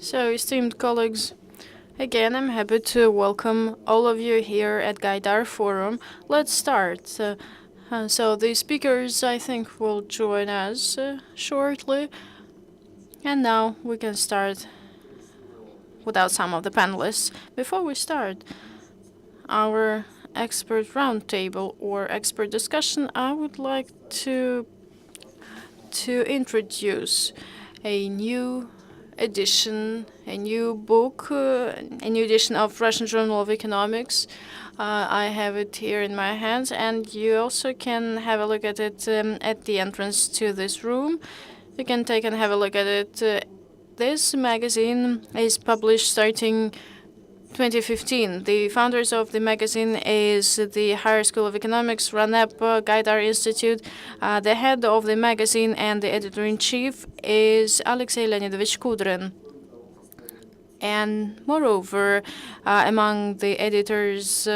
So, esteemed colleagues, again, I'm happy to welcome all of you here at Gaidar Forum. Let's start. So the speakers, I think, will join us shortly. And now we can start without some of the panelists. Before we start our expert roundtable or expert discussion, I would like to introduce a new edition, a new book, a new edition of Russian Journal of Economics. I have it here in my hands, and you also can have a look at it at the entrance to this room. You can take and have a look at it. This magazine is published starting 2015. The founders of the magazine is the Higher School of Economics, RANEP, Gaidar Institute. The head of the magazine and the editor-in-chief is Alexei Leonidovich Kudrin. And moreover, among the editors,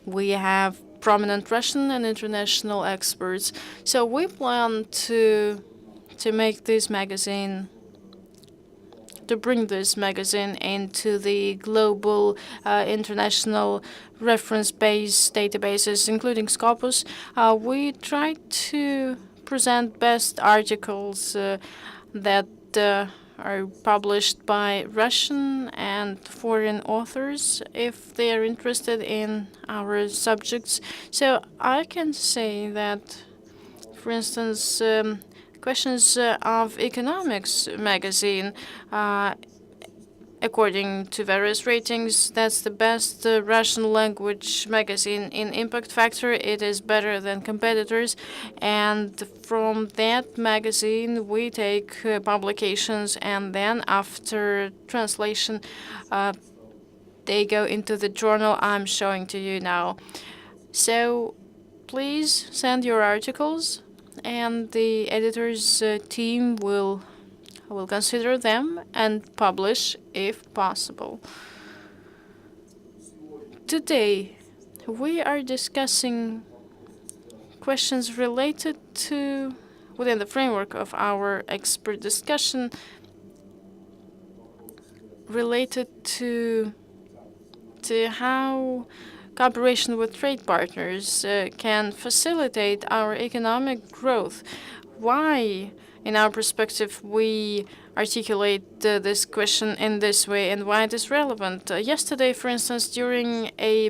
we have prominent Russian and international experts. So we plan to make this magazine, to bring this magazine into the global international reference-based databases, including Scopus. We try to present best articles that are published by Russian and foreign authors if they are interested in our subjects. So I can say that, for instance, Questions of Economics magazine, according to various ratings, that's the best Russian language magazine in impact factor. It is better than competitors. And from that magazine, we take publications, and then after translation, they go into the journal I'm showing to you now. So please send your articles, and the editor's team will consider them and publish if possible. Today, we are discussing questions related to, within the framework of our expert discussion, related to how cooperation with trade partners can facilitate our economic growth. Why, in our perspective, we articulate this question in this way, and why it is relevant. Yesterday, for instance, during a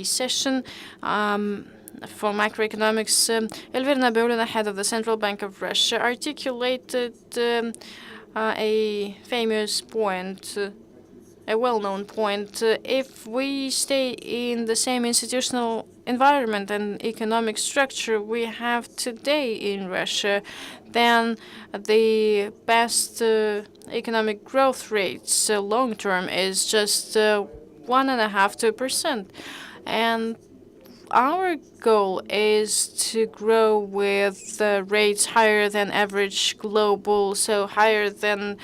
session for macroeconomics, Elvira Nabiulina, head of the Central Bank of Russia, articulated a famous point, a well-known point. If we stay in the same institutional environment and economic structure we have today in Russia, then the best economic growth rates long-term is just 1.5–2%. And our goal is to grow with rates higher than average global, so higher than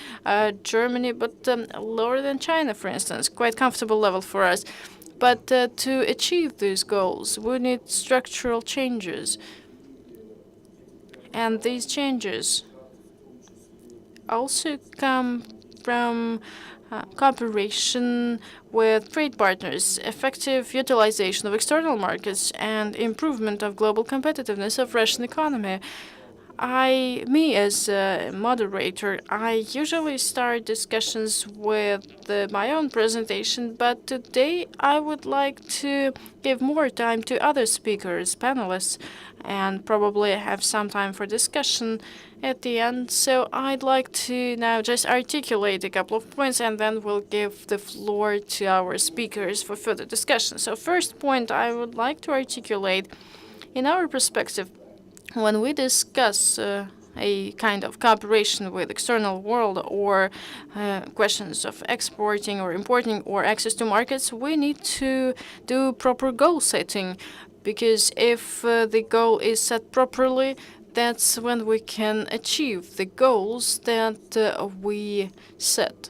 Germany, but lower than China, for instance. Quite comfortable level for us. But to achieve these goals, we need structural changes. And these changes also come from cooperation with trade partners, effective utilization of external markets, and improvement of global competitiveness of Russian economy. Me as a moderator, I usually start discussions with my own presentation, but today I would like to give more time to other speakers, panelists, and probably have some time for discussion at the end. So I'd like to now just articulate a couple of points, and then we'll give the floor to our speakers for further discussion. So first point I would like to articulate, in our perspective, when we discuss a kind of cooperation with external world or questions of exporting or importing or access to markets, we need to do proper goal setting, because if the goal is set properly, that's when we can achieve the goals that we set.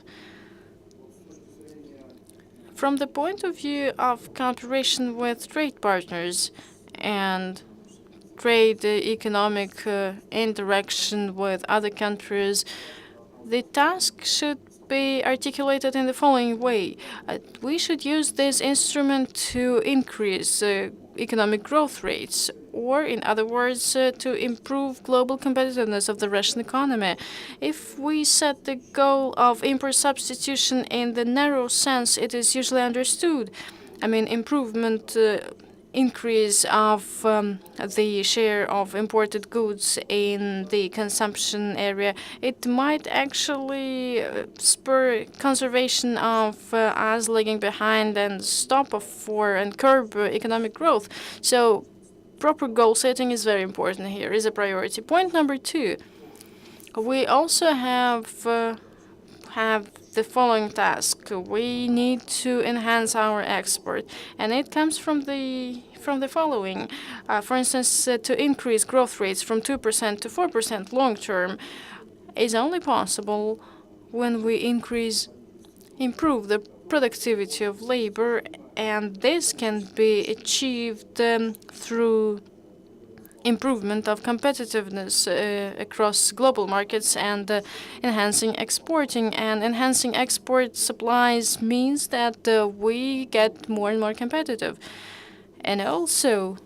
From the point of view of cooperation with trade partners and trade economic interaction with other countries, the task should be articulated in the following way. We should use this instrument to increase economic growth rates, or in other words, to improve global competitiveness of the Russian economy. If we set the goal of import substitution in the narrow sense it is usually understood, I mean improvement, increase of the share of imported goods in the consumption area, it might actually spur conservation of us lagging behind and stop for and curb economic growth. So proper goal setting is very important here, is a priority. Point number 2, we also have the following task. We need to enhance our export, and it comes from the following. For instance, to increase growth rates from 2% to 4% long term is only possible when we improve the productivity of labor, and this can be achieved through improvement of competitiveness across global markets and enhancing exporting. And enhancing export supplies means that we get more and more competitive. And also,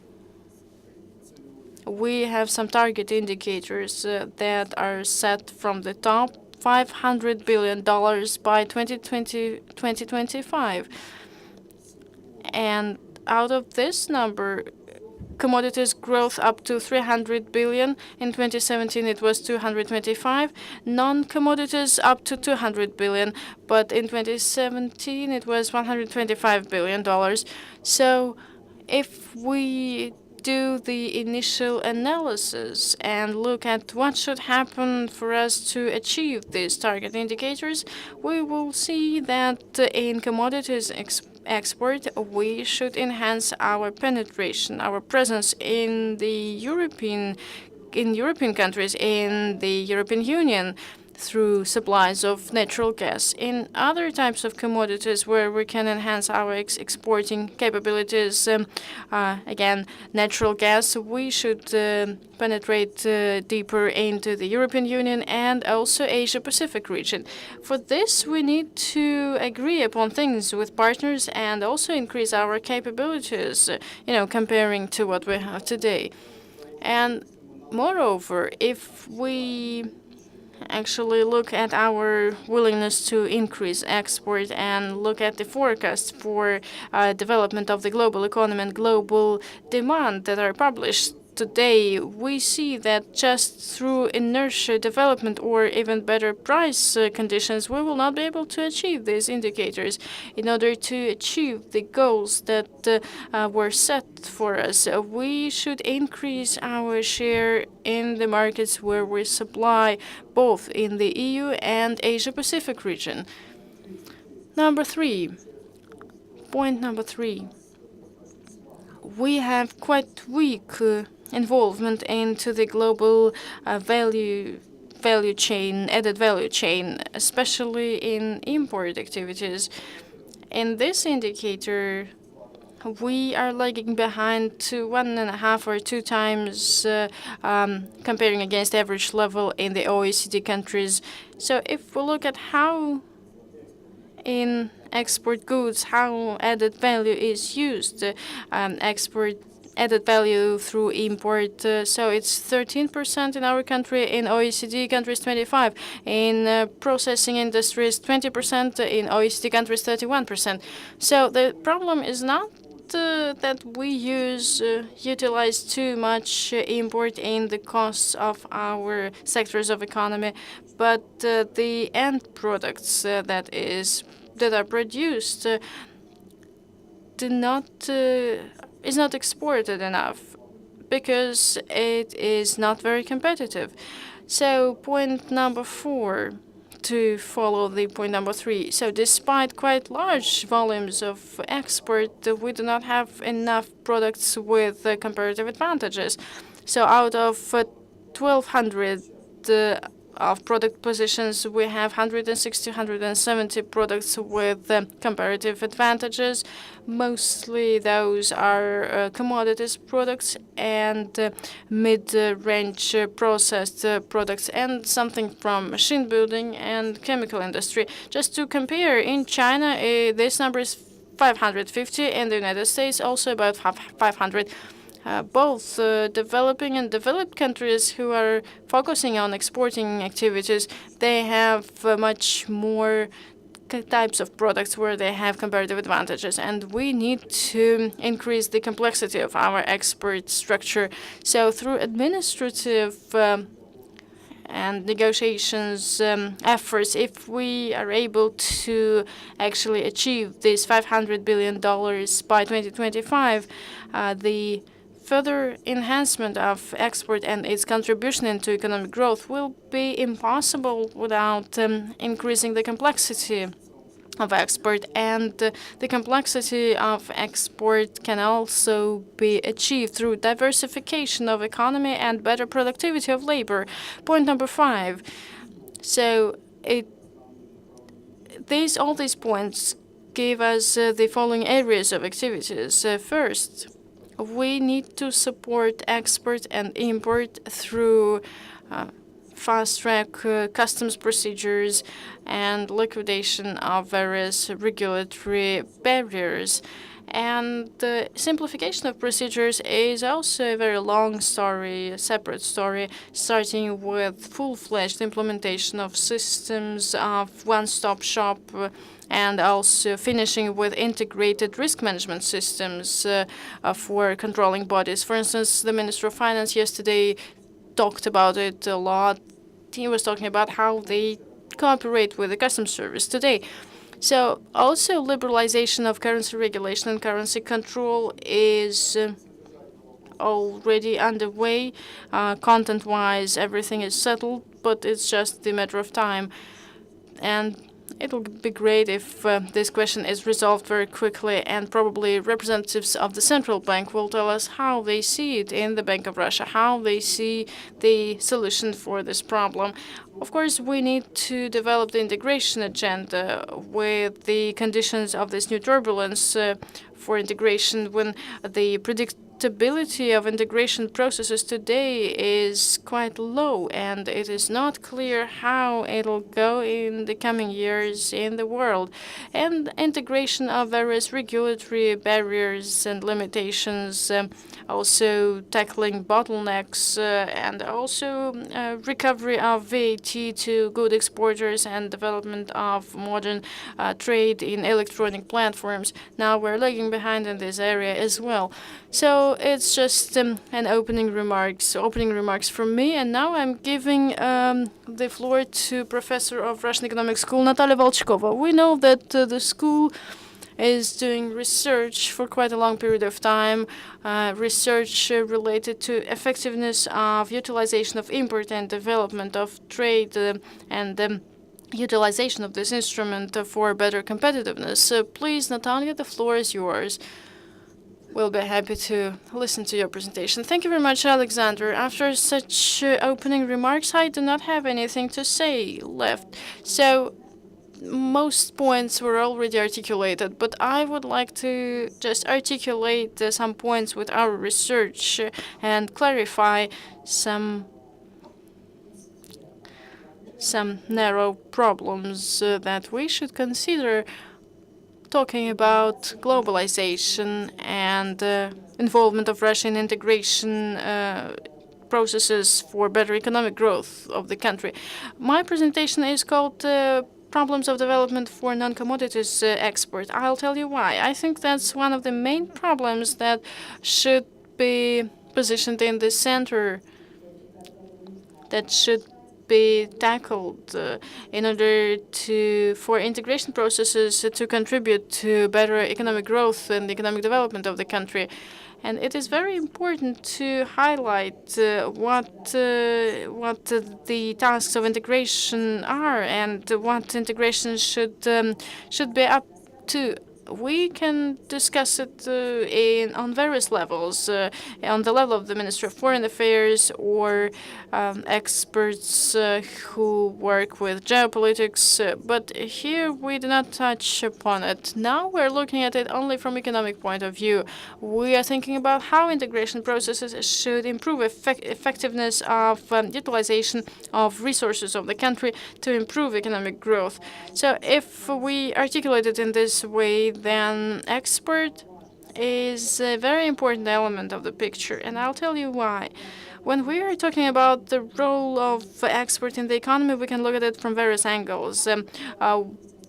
we have some target indicators that are set from the top $500 billion by 2025. And out of this number, commodities growth up to 300 billion. In 2017, it was 225. Non-commodities up to 200 billion, but in 2017, it was $125 billion. So if we do the initial analysis and look at what should happen for us to achieve these target indicators, we will see that in commodities export, we should enhance our penetration, our presence in the European countries, in the European Union, through supplies of natural gas. In other types of commodities where we can enhance our exporting capabilities, again, natural gas, we should penetrate deeper into the European Union and also Asia-Pacific region. For this, we need to agree upon things with partners and also increase our capabilities, comparing to what we have today. And moreover, if we actually look at our willingness to increase export and look at the forecasts for development of the global economy and global demand that are published today, we see that just through inertia development or even better price conditions, we will not be able to achieve these indicators. In order to achieve the goals that were set for us, we should increase our share in the markets where we supply both in the EU and Asia-Pacific region. Point number 3. We have quite weak involvement into the global value chain, added value chain, especially in import activities. In this indicator, we are lagging behind to 1.5 or 2 times comparing against average level in the OECD countries. So if we look at how in export goods, how added value is used, export added value through import. So it's 13% in our country, in OECD countries 25%, in processing industries 20%, in OECD countries 31%. So the problem is not that we utilize too much import in the costs of our sectors of economy, but the end products that are produced is not exported enough because it is not very competitive. So point number 4, to follow the point number 3. So despite quite large volumes of export, we do not have enough products with comparative advantages. So out of 1,200 of product positions, we have 160, 170 products with comparative advantages. Mostly those are commodities products and mid-range processed products, and something from machine building and chemical industry. Just to compare, in China, this number is 550, in the United States also about 500. Both developing and developed countries who are focusing on exporting activities, they have much more types of products where they have comparative advantages, and we need to increase the complexity of our export structure. So through administrative and negotiations efforts, if we are able to actually achieve this $500 billion by 2025, the further enhancement of export and its contribution into economic growth will be impossible without increasing the complexity of export, and the complexity of export can also be achieved through diversification of economy and better productivity of labor. Point number 5. So all these points give us the following areas of activities. First, we need to support export and import through fast-track customs procedures and liquidation of various regulatory barriers. And the simplification of procedures is also a very long story, a separate story, starting with full-fledged implementation of systems of one-stop shop and also finishing with integrated risk management systems for controlling bodies. For instance, the Minister of Finance yesterday talked about it a lot. He was talking about how they cooperate with the customs service today. So also liberalization of currency regulation and currency control is already underway. Content-wise, everything is settled, but it's just a matter of time. And it will be great if this question is resolved very quickly, and probably representatives of the central bank will tell us how they see it in the Bank of Russia, how they see the solution for this problem. Of course, we need to develop the integration agenda with the conditions of this new turbulence for integration, when the predictability of integration processes today is quite low, and it is not clear how it'll go in the coming years in the world. And integration of various regulatory barriers and limitations, also tackling bottlenecks, and also recovery of VAT to good exporters and development of modern trade in electronic platforms. Now we're lagging behind in this area as well. So it's just an opening remarks from me, and now I'm giving the floor to Professor of Russian Economics School, Natalia Volchkova. We know that the school is doing research for quite a long period of time, research related to effectiveness of utilization of import and development of trade and utilization of this instrument for better competitiveness. So please, Natalia, the floor is yours. We'll be happy to listen to your presentation. Thank you very much, Alexander. After such opening remarks, I do not have anything to say left. So most points were already articulated, but I would like to just articulate some points with our research and clarify some narrow problems that we should consider talking about globalization and involvement of Russian integration processes for better economic growth of the country. My presentation is called Problems of Development for Non-Commodities Export. I'll tell you why. I think that's one of the main problems that should be positioned in the center, that should be tackled in order for integration processes to contribute to better economic growth and economic development of the country. And it is very important to highlight what the tasks of integration are and what integration should be up to. we can discuss it on various levels, on the level of the Ministry of Foreign Affairs or experts who work with geopolitics. But here we do not touch upon it. Now we're looking at it only from economic point of view. We are thinking about how integration processes should improve effectiveness of utilization of resources of the country to improve economic growth. So if we articulate it in this way, then export is a very important element of the picture, and I'll tell you why. When we are talking about the role of export in the economy, we can look at it from various angles.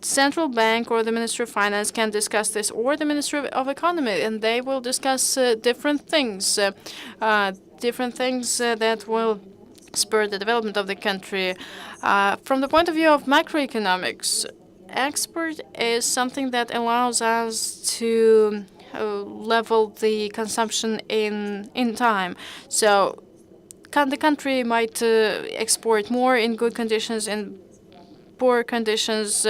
Central Bank or the Ministry of Finance can discuss this, or the Ministry of Economy, and they will discuss different things that will spur the development of the country. From the point of view of macroeconomics, export is something that allows us to level the consumption in time. So the country might export more in good conditions, in poor conditions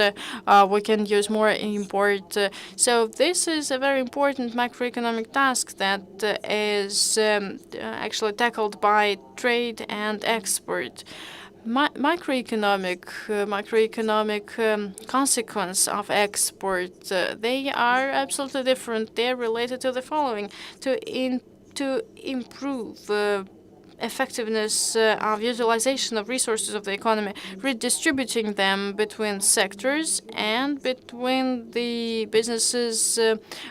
we can use more import. So this is a very important macroeconomic task that is actually tackled by trade and export. Macroeconomic consequence of export, they are absolutely different. They're related to the following: to improve effectiveness of utilization of resources of the economy, redistributing them between sectors and between the businesses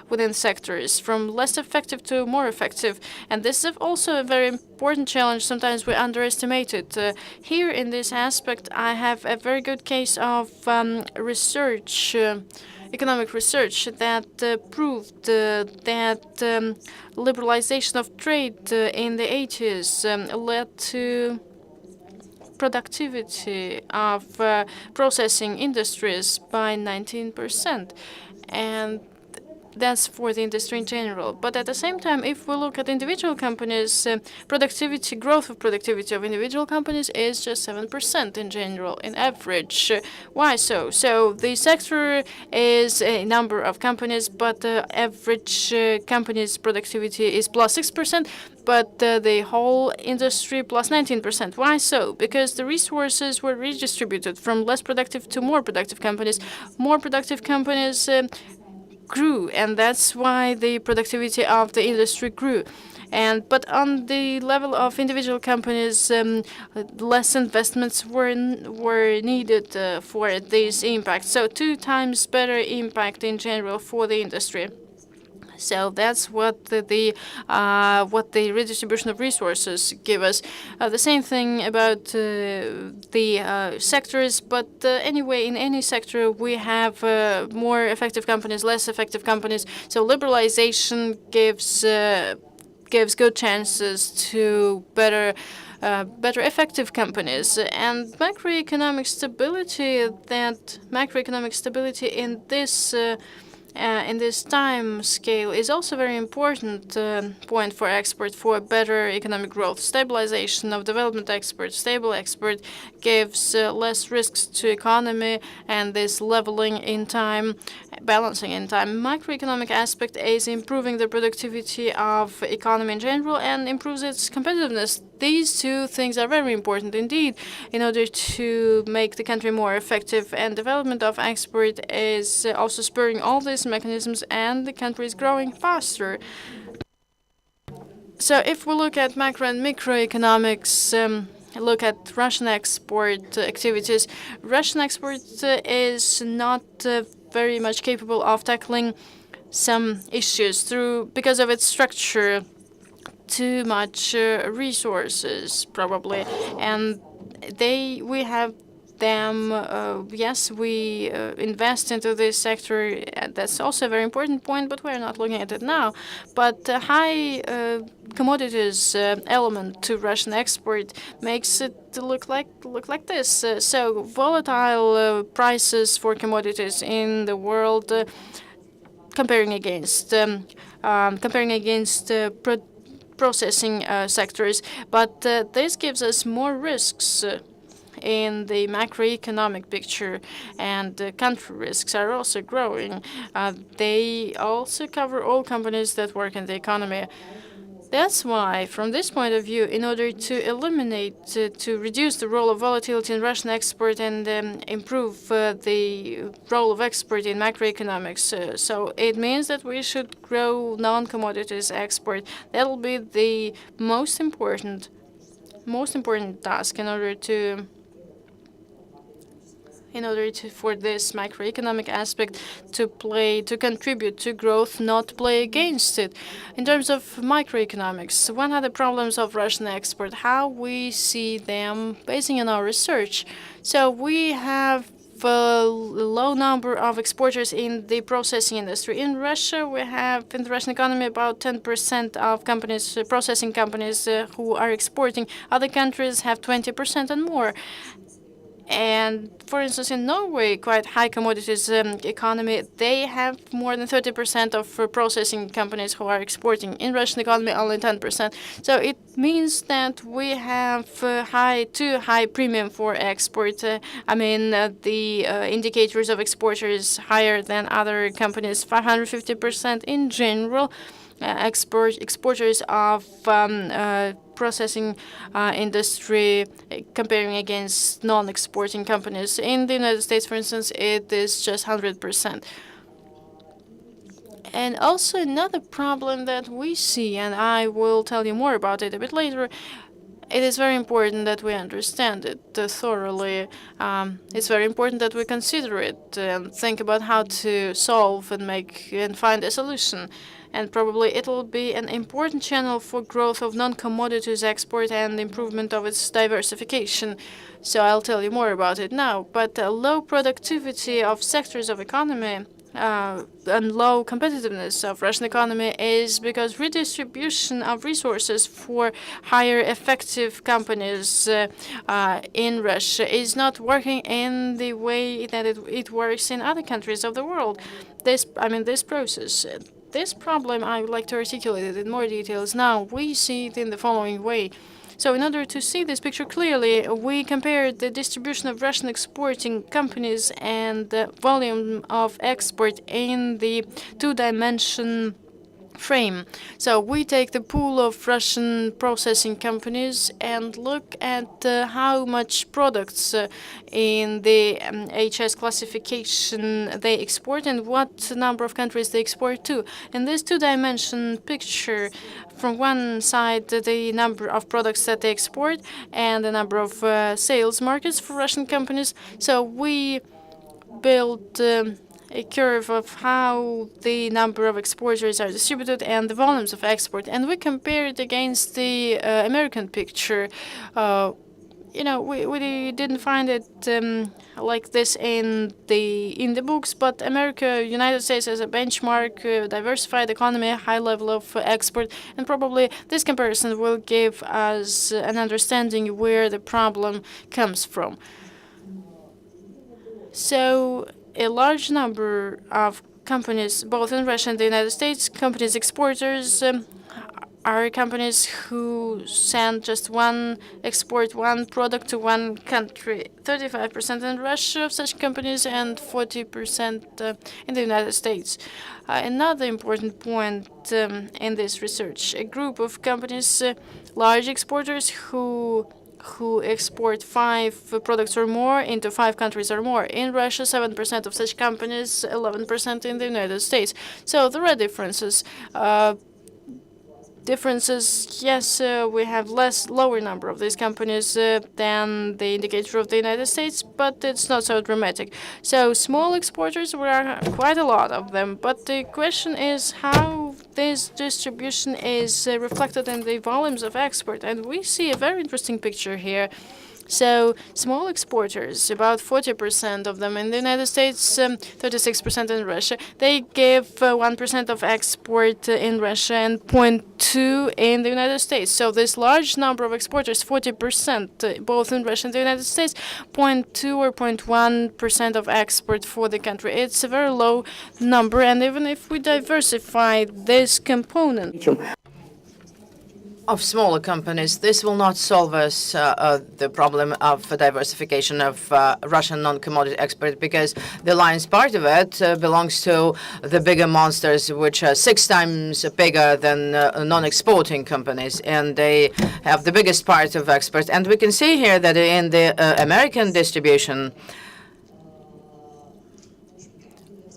within sectors, from less effective to more effective. And this is also a very important challenge. Sometimes we underestimate it. Here in this aspect, I have a very good case of research, economic research, that proved that liberalization of trade in the 80s led to productivity of processing industries by 19%. And that's for the industry in general. But at the same time, if we look at individual companies, growth of productivity of individual companies is just 7% in general, in average. Why so? So the sector is a number of companies, but the average company's productivity is plus 6%, but the whole industry plus 19%. Why so? Because the resources were redistributed from less productive to more productive companies. More productive companies grew, and that's why the productivity of the industry grew. But on the level of individual companies, less investments were needed for this impact. So 2 times better impact in general for the industry. So that's what the redistribution of resources give us. The same thing about the sectors, but anyway, in any sector we have more effective companies, less effective companies. So liberalization gives good chances to better effective companies. And macroeconomic stability in this time scale is also a very important point for export, for better economic growth. Stabilization of development export, stable export gives less risks to economy, and this leveling in time, balancing in time. Macroeconomic aspect is improving the productivity of economy in general and improves its competitiveness. These 2 things are very important indeed in order to make the country more effective, and development of export is also spurring all these mechanisms, and the country is growing faster. So if we look at macro and microeconomics, look at Russian export activities, Russian export is not very much capable of tackling some issues because of its structure. Too much resources probably, and we have them. Yes, we invest into this sector. That's also a very important point, but we're not looking at it now. But high commodities element to Russian export makes it look like this. So volatile prices for commodities in the world, comparing against processing sectors, but this gives us more risks in the macroeconomic picture, and country risks are also growing. They also cover all companies that work in the economy. That's why, from this point of view, in order to eliminate, to reduce the role of volatility in Russian export and improve the role of export in macroeconomics, so it means that we should grow non-commodities export. That'll be the most important task for this macroeconomic aspect to contribute to growth, not play against it. In terms of microeconomics, one of the problems of Russian export, how we see them basing on our research. So we have a low number of exporters in the processing industry. In Russia, we have in the Russian economy about 10% of companies, processing companies, who are exporting. Other countries have 20% and more. And for instance, in Norway, quite high commodities economy, they have more than 30% of processing companies who are exporting. In Russian economy, only 10%. So it means that we have too high premium for export. The indicators of exporters higher than other companies, 550% in general. Exporters of processing industry comparing against non-exporting companies. In the United States, for instance, it is just 100%. And also another problem that we see, and I will tell you more about it a bit later, it is very important that we understand it thoroughly. It's very important that we consider it and think about how to solve and find a solution. And probably it will be an important channel for growth of non-commodities export and improvement of its diversification. So I'll tell you more about it now. But low productivity of sectors of economy and low competitiveness of Russian economy is because redistribution of resources for higher effective companies in Russia is not working in the way that it works in other countries of the world. This process. This problem, I would like to articulate it in more details. Now, we see it in the following way. So in order to see this picture clearly, we compared the distribution of Russian exporting companies and the volume of export in the two-dimension frame. So we take the pool of Russian processing companies and look at how much products in the HS classification they export and what number of countries they export to. In this two-dimension picture, from one side, the number of products that they export and the number of sales markets for Russian companies. So we built a curve of how the number of exporters are distributed and the volumes of export, and we compare it against the American picture. We didn't find it like this in the books, but United States as a benchmark, diversified economy, high level of export, and probably this comparison will give us an understanding where the problem comes from. So a large number of companies, both in Russia and the United States, companies exporters, are companies who export one product to one country. 35% in Russia of such companies and 40% in the United States. Another important point in this research, a group of companies, large exporters who export 5 products or more into 5 countries or more. In Russia, 7% of such companies, 11% in the United States. So there are differences. Yes, we have lower number of these companies than the indicator of the United States, but it's not so dramatic. So small exporters, there are quite a lot of them, but the question is how this distribution is reflected in the volumes of export, and we see a very interesting picture here. So small exporters, about 40% of them in the United States, 36% in Russia. They give 1% of export in Russia and 0.2 in the United States. So this large number of exporters, 40%, both in Russia and the United States, 0.2 or 0.1% of export for the country. It's a very low number, and even if we diversify this component, of smaller companies. This will not solve us the problem of diversification of Russian non-commodity exports, because the lion's part of it belongs to the bigger monsters, which are 6 times bigger than non-exporting companies, and they have the biggest part of exports. And we can see here that in the American distribution,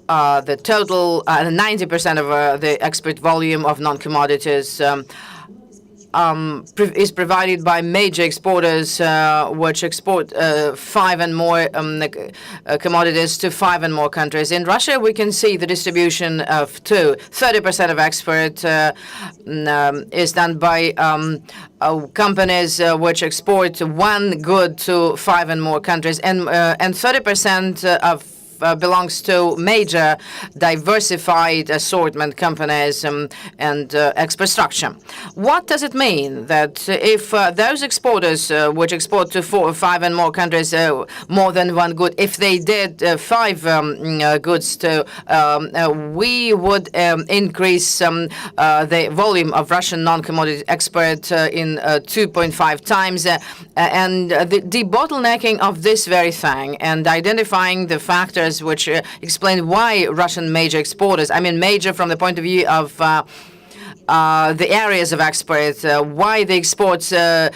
the total 90% of the export volume of non-commodities is provided by major exporters, which export 5 and more commodities to 5 and more countries. In Russia, we can see the distribution of 30% of export is done by companies which export 1 good to 5 and more countries, and 30% of belongs to major diversified assortment companies and export structure. What does it mean that if those exporters which export to 4 or 5 and more countries more than 1 good, if they did 5 goods to, we would increase the volume of Russian non-commodity export in 2.5 times, and the debottlenecking of this very thing and identifying the factors which explain why Russian major exporters, I mean major from the point of view of the areas of export, why they export so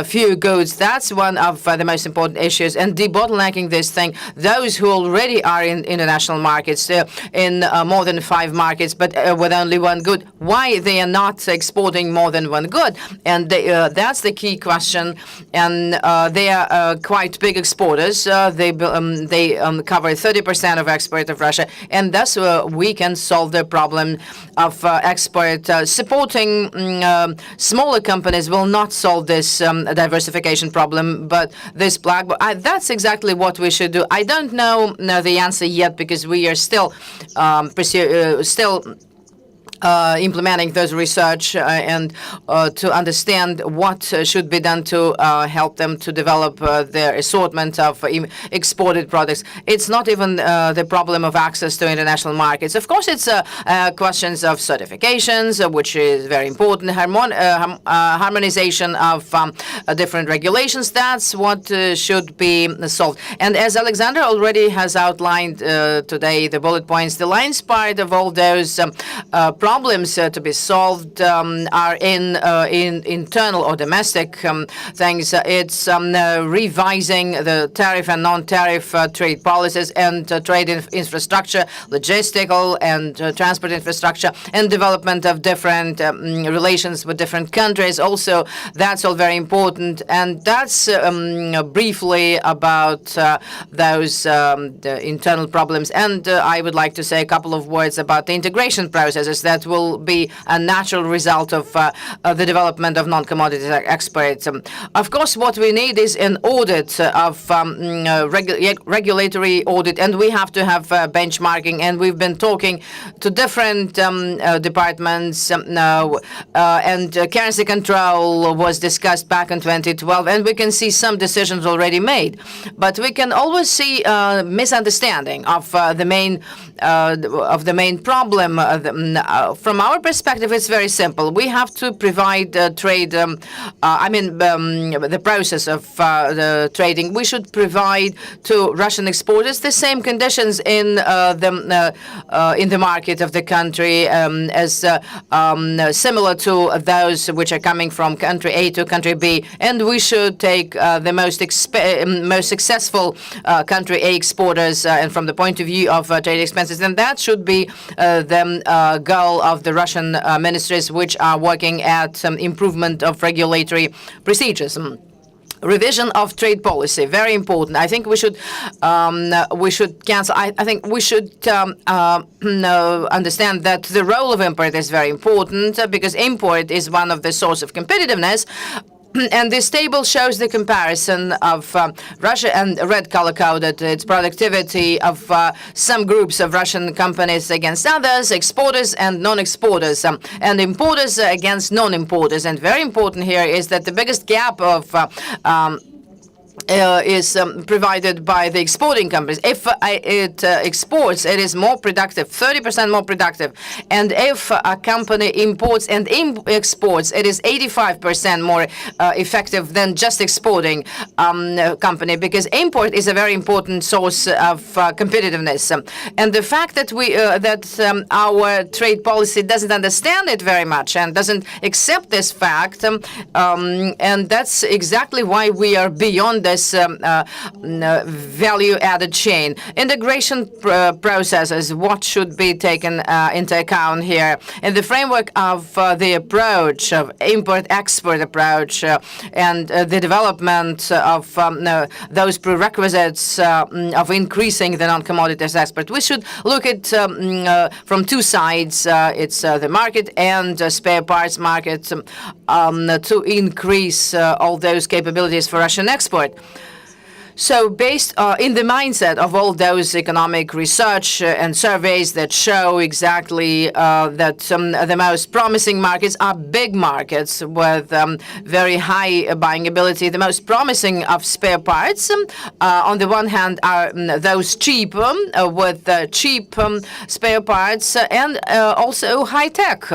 few goods. That's one of the most important issues. And debottlenecking this thing, those who already are in international markets, in more than 5 markets, but with only 1 good, why they are not exporting more than 1 good? And that's the key question. And they are quite big exporters. They cover 30% of export of Russia, and thus we can solve the problem of export. Supporting smaller companies will not solve this diversification problem, but this black box, that's exactly what we should do. I don't know the answer yet, because we are still implementing those research and to understand what should be done to help them to develop their assortment of exported products. It's not even the problem of access to international markets. Of course, it's questions of certifications, which is very important, harmonization of different regulations. That's what should be solved. And as Alexander already has outlined today, the bullet points, the lion's part of all those problems to be solved are in internal or domestic things. It's revising the tariff and non-tariff trade policies and trade infrastructure, logistical and transport infrastructure, and development of different relations with different countries. Also, that's all very important. And that's briefly about those the internal problems. And I would like to say a couple of words about the integration processes that will be a natural result of the development of non-commodity exports. Of course, what we need is an audit of regulatory audit, and we have to have benchmarking. And we've been talking to different departments, and currency control was discussed back in 2012, and we can see some decisions already made. But we can always see misunderstanding of the main problem. From our perspective, it's very simple. We have to provide trade, the process of the trading. We should provide to Russian exporters the same conditions in the market of the country as similar to those which are coming from country A to country B. And we should take the most successful country A exporters, and from the point of view of trade expenses, and that should be the goal of the Russian ministries which are working at improvement of regulatory procedures. Revision of trade policy, very important. I think we should cancel. I think we should understand that the role of import is very important, because import is one of the source of competitiveness. And this table shows the comparison of Russia, and red color coded its productivity of some groups of Russian companies against others, exporters and non-exporters, and importers against non-importers. And very important here is that the biggest gap of is provided by the exporting companies. If it exports, it is more productive, 30% more productive. And if a company imports and exports, it is 85% more effective than just exporting company, because import is a very important source of competitiveness. And the fact that our trade policy doesn't understand it very much and doesn't accept this fact, and that's exactly why we are beyond this value-added chain. Integration processes, what should be taken into account here? In the framework of the approach of import-export approach and the development of those prerequisites of increasing the non-commodities export, we should look at from two sides. It's the market and spare parts market to increase all those capabilities for Russian export. So based in the mindset of all those economic research and surveys that show exactly that the most promising markets are big markets with very high buying ability. The most promising of spare parts, on the one hand, are those cheap, with cheap spare parts, and also high-tech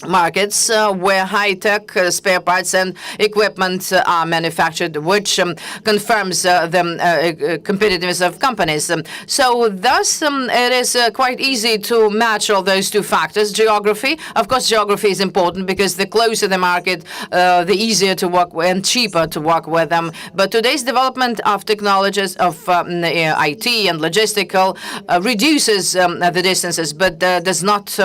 markets where high-tech spare parts and equipment are manufactured, which confirms the competitiveness of companies. So thus, it is quite easy to match all those two factors. Geography, of course, geography is important because the closer the market, the easier to work with and cheaper to work with them. But today's development of technologies of IT and logistical reduces the distances, but does not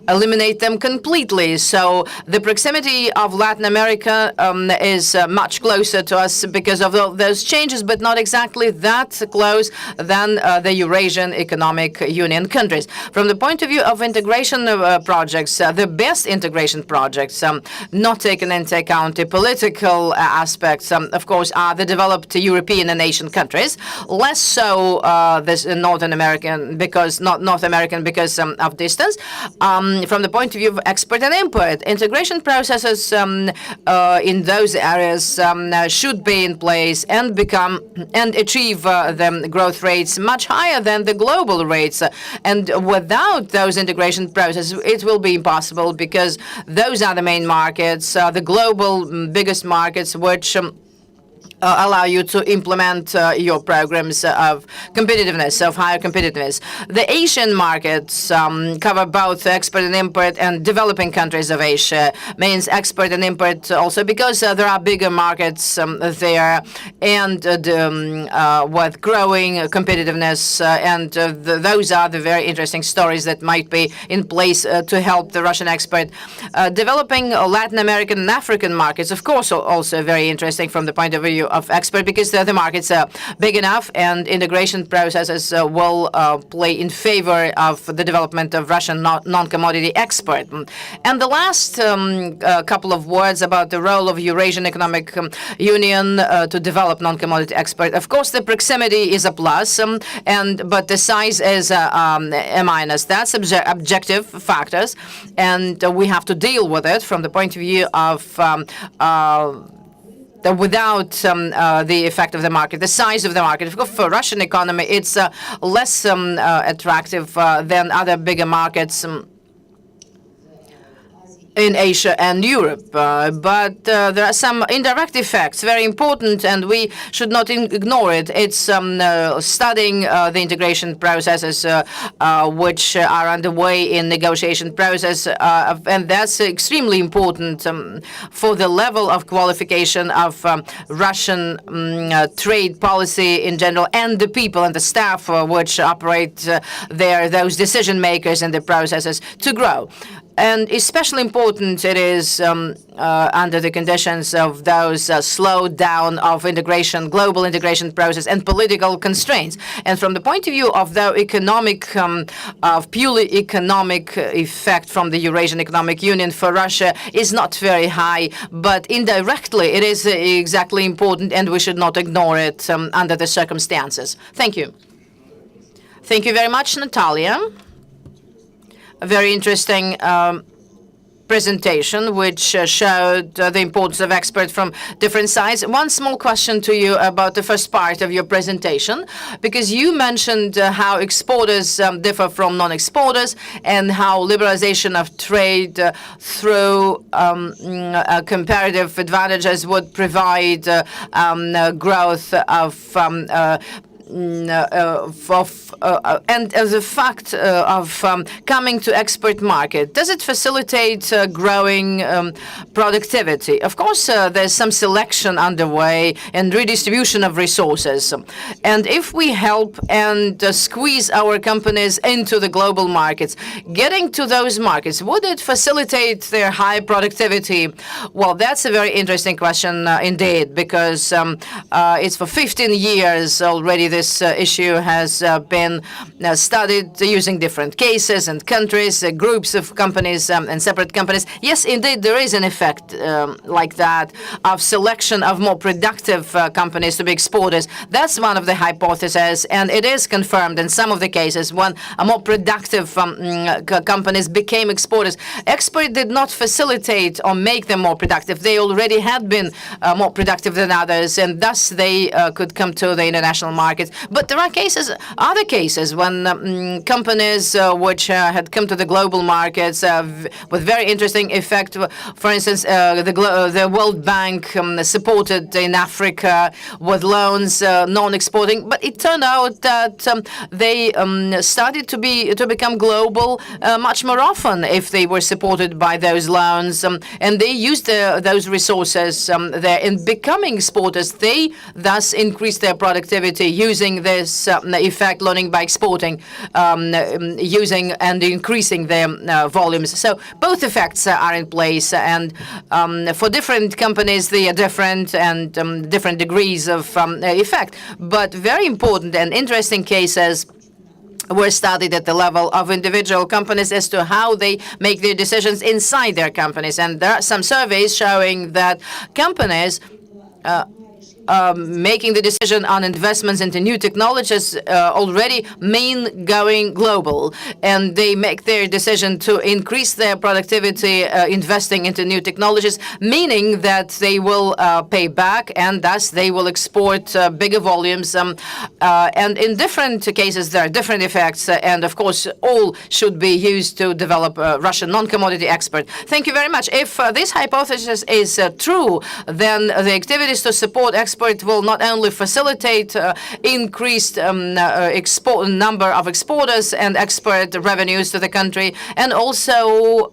eliminate them completely. So the proximity of Latin America is much closer to us because of those changes, but not exactly that close than the Eurasian Economic Union countries. From the point of view of integration projects, the best integration projects, not taken into account the political aspects, of course, are the developed European and Asian countries. Less so this Northern American, because not North American because of distance. From the point of view of export and import, integration processes in those areas should be in place and become and achieve the growth rates much higher than the global rates. And without those integration processes, it will be impossible because those are the main markets, the global biggest markets, which allow you to implement your programs of competitiveness, of higher competitiveness. The Asian markets cover both export and import, and developing countries of Asia means export and import also because there are bigger markets there and with growing competitiveness, and those are the very interesting stories that might be in place to help the Russian export. Developing Latin American and African markets, of course, also very interesting from the point of view of export because the markets are big enough and integration processes will play in favor of the development of Russian non-commodity export. And the last couple of words about the role of Eurasian Economic Union to develop non-commodity export. Of course, the proximity is a plus, but the size is a minus. That's objective factors, and we have to deal with it from the point of view of without the effect of the market, the size of the market. For Russian economy, it's less attractive than other bigger markets in Asia and Europe. But there are some indirect effects, very important, and we should not ignore it. It's studying the integration processes which are underway in negotiation process, and that's extremely important for the level of qualification of Russian trade policy in general, and the people and the staff which operate there, those decision makers in the processes, to grow. And especially important it is under the conditions of those slowdown of integration, global integration process, and political constraints. And from the point of view of the economic, of purely economic effect from the Eurasian Economic Union for Russia is not very high, but indirectly it is exactly important, and we should not ignore it under the circumstances. Thank you. Thank you very much, Natalia. Very interesting presentation, which showed the importance of experts from different sides. One small question to you about the first part of your presentation, because you mentioned how exporters differ from non-exporters and how liberalization of trade through comparative advantages would provide growth of and the fact of coming to export market, does it facilitate growing productivity? Of course, there's some selection underway and redistribution of resources. And if we help and squeeze our companies into the global markets, getting to those markets, would it facilitate their high productivity? Well, that's a very interesting question indeed, because it's for 15 years already this issue has been studied using different cases and countries, groups of companies and separate companies. Yes, indeed, there is an effect like that of selection of more productive companies to be exporters. That's one of the hypotheses, and it is confirmed in some of the cases when more productive companies became exporters. Export did not facilitate or make them more productive. They already had been more productive than others, and thus they could come to the international markets. But there are other cases when companies which had come to the global markets with very interesting effect. For instance, the World Bank supported in Africa with loans, non-exporting. But it turned out that they started to become global much more often if they were supported by those loans, and they used those resources there in becoming exporters. They thus increased their productivity using this effect, learning by exporting, using and increasing their volumes. So both effects are in place, and for different companies they are different and different degrees of effect. But very important and interesting cases were studied at the level of individual companies as to how they make their decisions inside their companies. And there are some surveys showing that companies making the decision on investments into new technologies already mean going global, and they make their decision to increase their productivity investing into new technologies, meaning that they will pay back, and thus they will export bigger volumes. And in different cases, there are different effects, and of course, all should be used to develop a Russian non-commodity export. Thank you very much. If this hypothesis is true, then the activities to support export will not only facilitate increased number of exporters and export revenues to the country, and also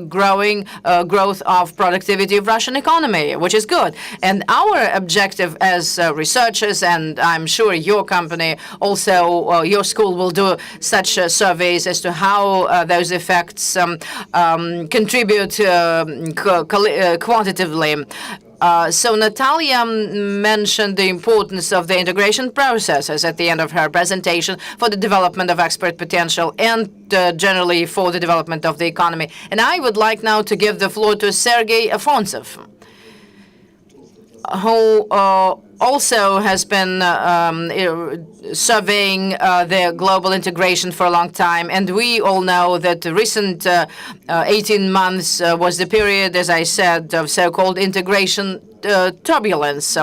growing growth of productivity of Russian economy, which is good. And our objective as researchers, and I'm sure your company also, your school will do such surveys as to how those effects contribute quantitatively. So Natalia mentioned the importance of the integration processes at the end of her presentation for the development of export potential and generally for the development of the economy. And I would like now to give the floor to Sergei Afontsev, who also has been surveying the global integration for a long time. And we all know that the recent 18 months was the period, as I said, of so-called integration turbulence,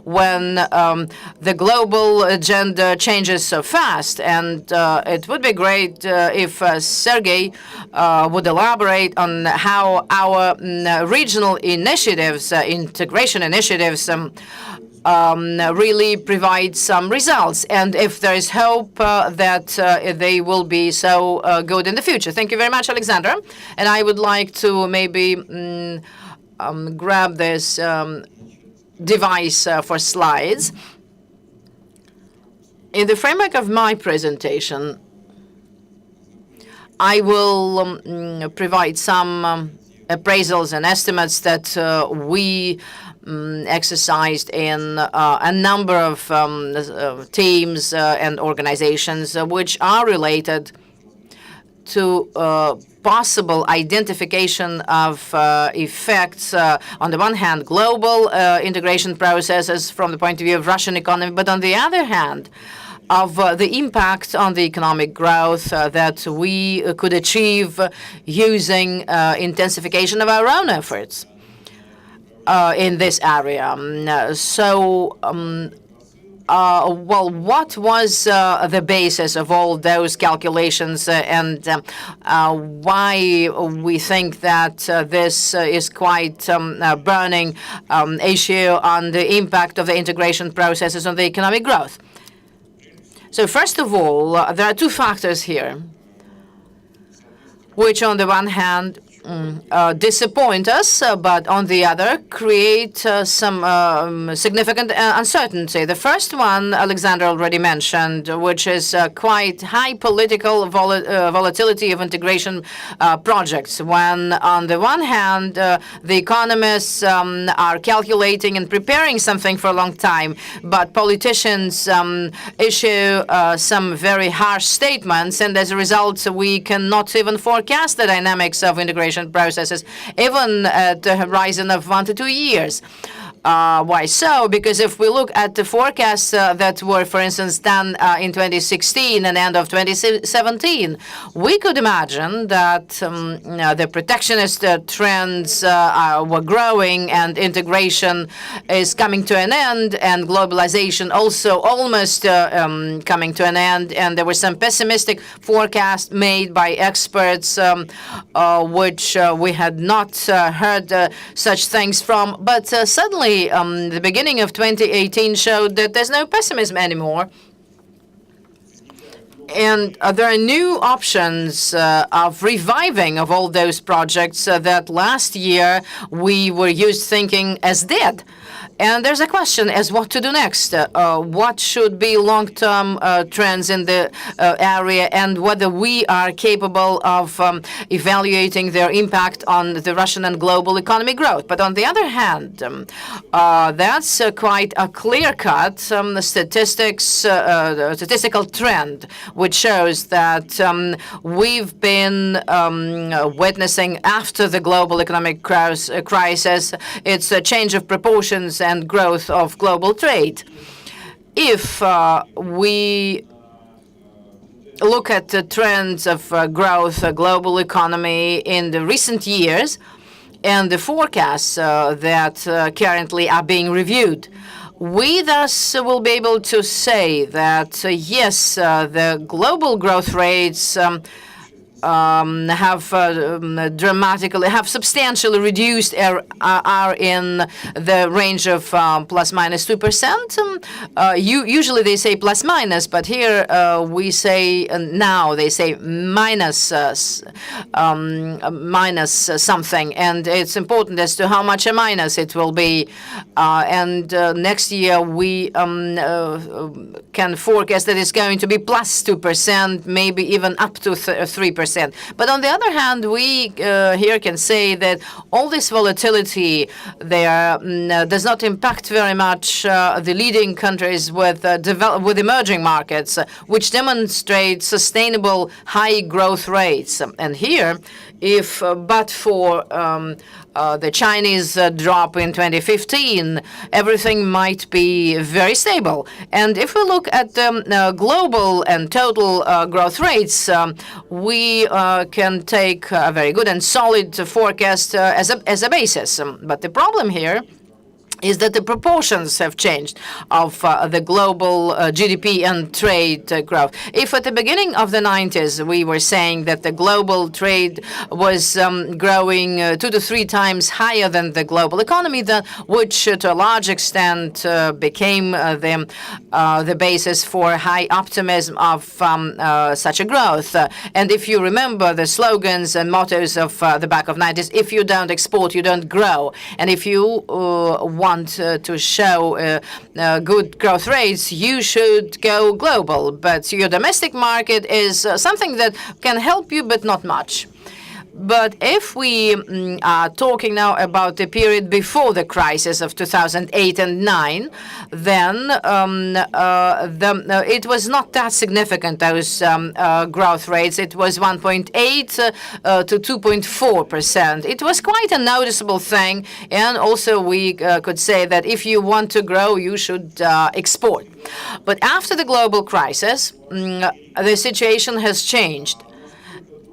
when the global agenda changes so fast. And it would be great if Sergei would elaborate on how our regional initiatives, integration initiatives, really provide some results, and if there is hope that they will be so good in the future. Thank you very much, Alexandra. And I would like to maybe grab this device for slides. In the framework of my presentation, I will provide some appraisals and estimates that we exercised in a number of teams and organizations which are related to possible identification of effects, on the one hand, global integration processes from the point of view of Russian economy, but on the other hand, of the impact on the economic growth that we could achieve using intensification of our own efforts in this area. Well, what was the basis of all those calculations and why we think that this is quite a burning issue on the impact of the integration processes on the economic growth? So first of all, there are two factors here, which on the one hand disappoint us, but on the other create some significant uncertainty. The first one, Alexander already mentioned, which is quite high political volatility of integration projects. When on the one hand, the economists are calculating and preparing something for a long time, but politicians issue some very harsh statements, and as a result, we cannot even forecast the dynamics of integration processes, even at the horizon of 1 to 2 years. Why so? Because if we look at the forecasts that were, for instance, done in 2016 and end of 2017, we could imagine that the protectionist trends were growing and integration is coming to an end, and globalization also almost coming to an end. And there were some pessimistic forecasts made by experts, which we had not heard such things from. But suddenly, the beginning of 2018 showed that there's no pessimism anymore. And there are new options of reviving of all those projects that last year we were used thinking as dead. And there's a question as what to do next. What should be long-term trends in the area, and whether we are capable of evaluating their impact on the Russian and global economic growth. But on the other hand, that's quite a clear-cut statistical trend, which shows that we've been witnessing after the global economic crisis, it's a change of proportions and growth of global trade. If we look at the trends of growth, global economy in the recent years, and the forecasts that currently are being reviewed, we thus will be able to say that, yes, the global growth rates have substantially reduced, are in the range of plus minus 2%. Usually they say plus minus, but here we say now they say minus something, and it's important as to how much a minus it will be. And next year we can forecast that it's going to be plus 2%, maybe even up to 3%. But on the other hand, we here can say that all this volatility there does not impact very much the leading countries with emerging markets, which demonstrate sustainable high growth rates. And here, if but for the Chinese drop in 2015, everything might be very stable. And if we look at global and total growth rates, we can take a very good and solid forecast as a basis. But the problem here is that the proportions have changed of the global GDP and trade growth. If at the beginning of the 90s we were saying that the global trade was growing 2 to 3 times higher than the global economy, which to a large extent became the basis for high optimism of such a growth. And if you remember the slogans and mottos of the back of 90s, if you don't export, you don't grow. And if you want to show good growth rates, you should go global. But your domestic market is something that can help you, but not much. But if we are talking now about the period before the crisis of 2008 and 9, then it was not that significant, those growth rates. It was 1.8 to 2.4%. It was quite a noticeable thing. And also we could say that if you want to grow, you should export. But after the global crisis, the situation has changed.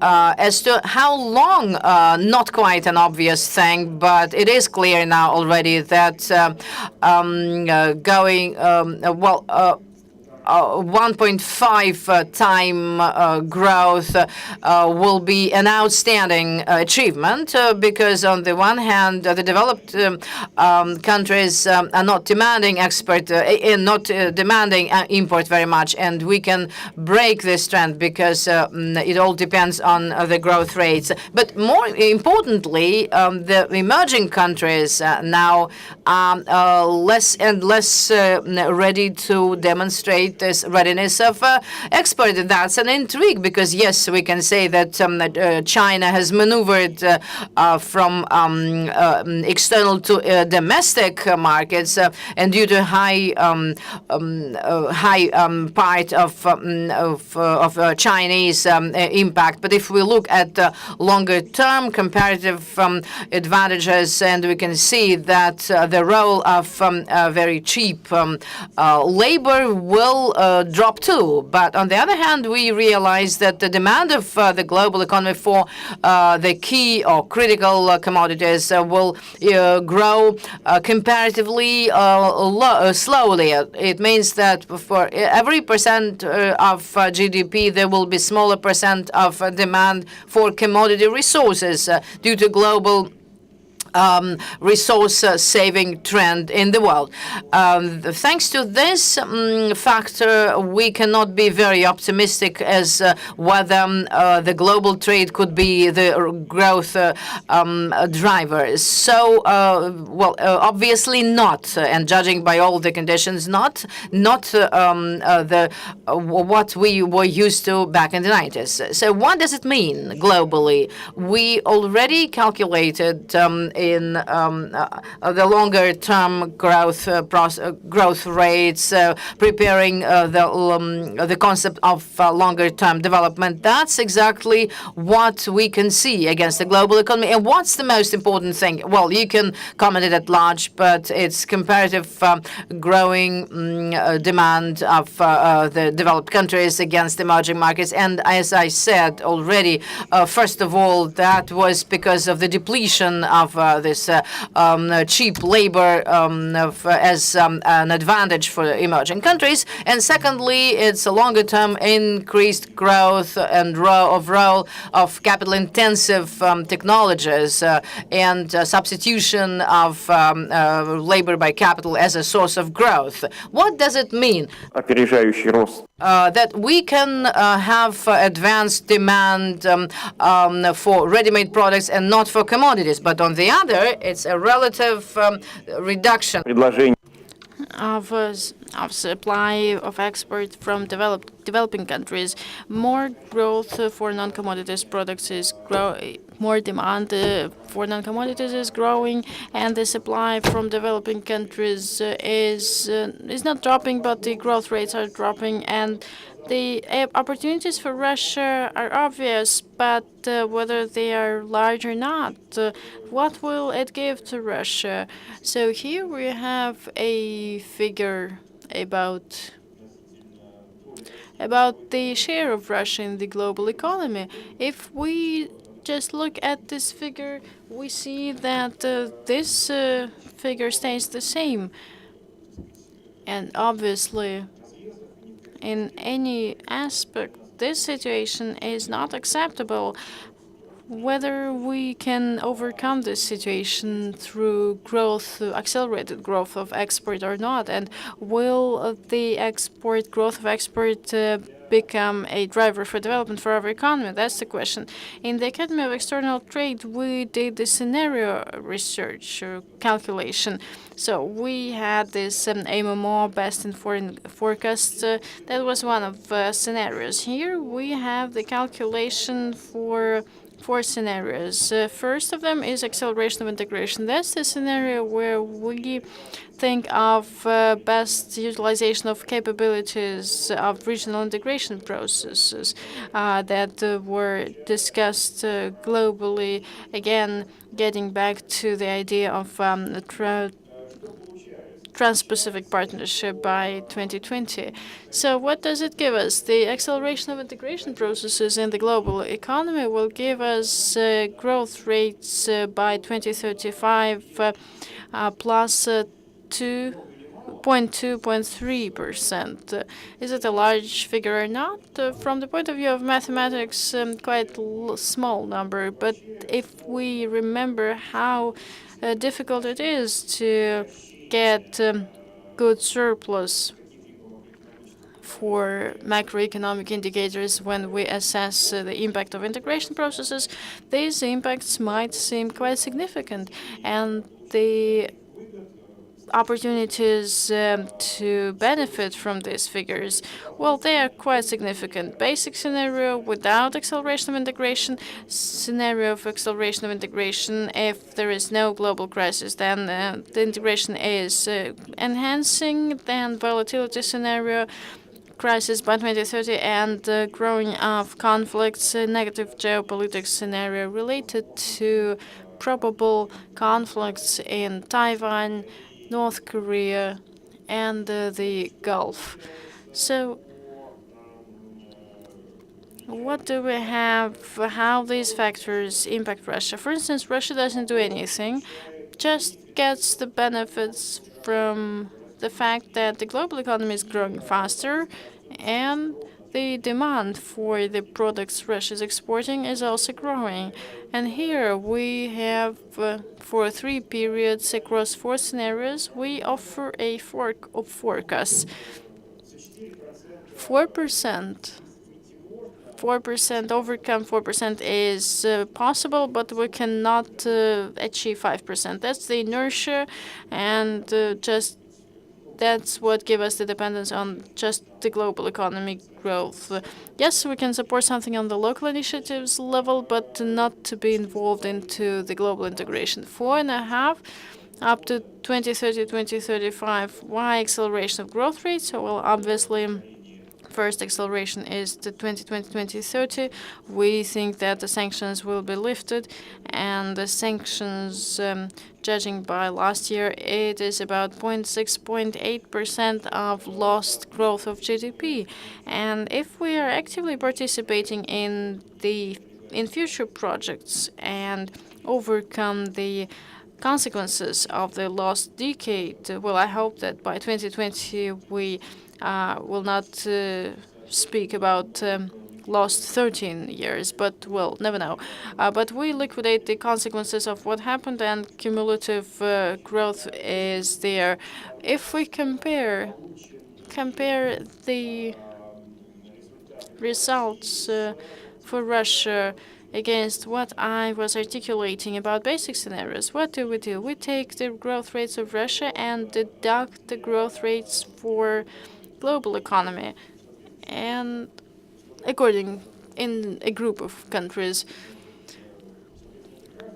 As to how long, not quite an obvious thing, but it is clear now already that going, 1.5 time growth will be an outstanding achievement because on the one hand, the developed countries are not demanding demanding import very much, and we can break this trend because it all depends on the growth rates. But more importantly, the emerging countries now are less and less ready to demonstrate this readiness of export. That's an intrigue because, yes, we can say that China has maneuvered from external to domestic markets, and due to high part of Chinese impact. But if we look at longer-term comparative advantages, and we can see that the role of very cheap labor will drop too. But on the other hand, we realize that the demand of the global economy for the key or critical commodities will grow comparatively slowly. It means that for every percent of GDP, there will be smaller percent of demand for commodity resources due to global resource-saving trend in the world. Thanks to this factor, we cannot be very optimistic as whether the global trade could be the growth driver. So, obviously not, and judging by all the conditions, not what we were used to back in the 90s. So, what does it mean globally? We already calculated in the longer-term growth rates, preparing the concept of longer-term development. That's exactly what we can see against the global economy. And what's the most important thing? Well, you can comment it at large, but it's comparative growing demand of the developed countries against emerging markets. And as I said already, first of all, that was because of the depletion of this cheap labor as an advantage for emerging countries. And secondly, it's a longer-term increased growth and role of capital-intensive technologies and substitution of labor by capital as a source of growth. What does it mean? That we can have advanced demand for ready-made products and not for commodities. But on the other, it's a relative reduction of supply of export from developing countries. More growth for non-commodities products is more demand for non-commodities is growing, and the supply from developing countries is not dropping, but the growth rates are dropping, and the opportunities for Russia are obvious, but whether they are large or not, what will it give to Russia? So here we have a figure about the share of Russia in the global economy. If we just look at this figure, we see that this figure stays the same. And obviously, in any aspect, this situation is not acceptable. Whether we can overcome this situation through growth, accelerated growth of export or not, and will the growth of export become a driver for development for our economy? That's the question. In the Academy of External Trade, we did the scenario research or calculation. So we had this MMO, best in foreign forecast. That was one of scenarios. Here we have the calculation for four scenarios. First of them is acceleration of integration. That's the scenario where we think of best utilization of capabilities of regional integration processes that were discussed globally. Again, getting back to the idea of Trans-Pacific Partnership by 2020. So what does it give us? The acceleration of integration processes in the global economy will give us growth rates by 2035 plus 2.3%. Is it a large figure or not? From the point of view of mathematics, quite small number. But if we remember how difficult it is to get good surplus for macroeconomic indicators when we assess the impact of integration processes, these impacts might seem quite significant, and the opportunities to benefit from these figures, well, they are quite significant. Basic scenario without acceleration of integration, scenario of acceleration of integration. If there is no global crisis, then the integration is enhancing. Then volatility scenario, crisis by 2030, and growing of conflicts, negative geopolitics scenario related to probable conflicts in Taiwan, North Korea, and the Gulf. So what do we have? How these factors impact Russia? For instance, Russia doesn't do anything, just gets the benefits from the fact that the global economy is growing faster, and the demand for the products Russia is exporting is also growing. And here we have, for 3 periods across 4 scenarios, we offer a forecast. 4%. 4% overcome 4% is possible, but we cannot achieve 5%. That's the inertia, and just that's what gives us the dependence on just the global economic growth. Yes, we can support something on the local initiatives level, but not to be involved into the global integration. 4.5 up to 2030, 2035. Why acceleration of growth rates? So, well, obviously, first acceleration is the 2020-2030. We think that the sanctions will be lifted, and the sanctions, judging by last year, it is about 0.6-0.8% of lost growth of GDP. And if we are actively participating in future projects and overcome the consequences of the lost decade, well, I hope that by 2020 we will not speak about lost 13 years, but we'll never know. But we liquidate the consequences of what happened, and cumulative growth is there. If we compare the results for Russia against what I was articulating about basic scenarios, what do? We take the growth rates of Russia and deduct the growth rates for global economy, and according in a group of countries.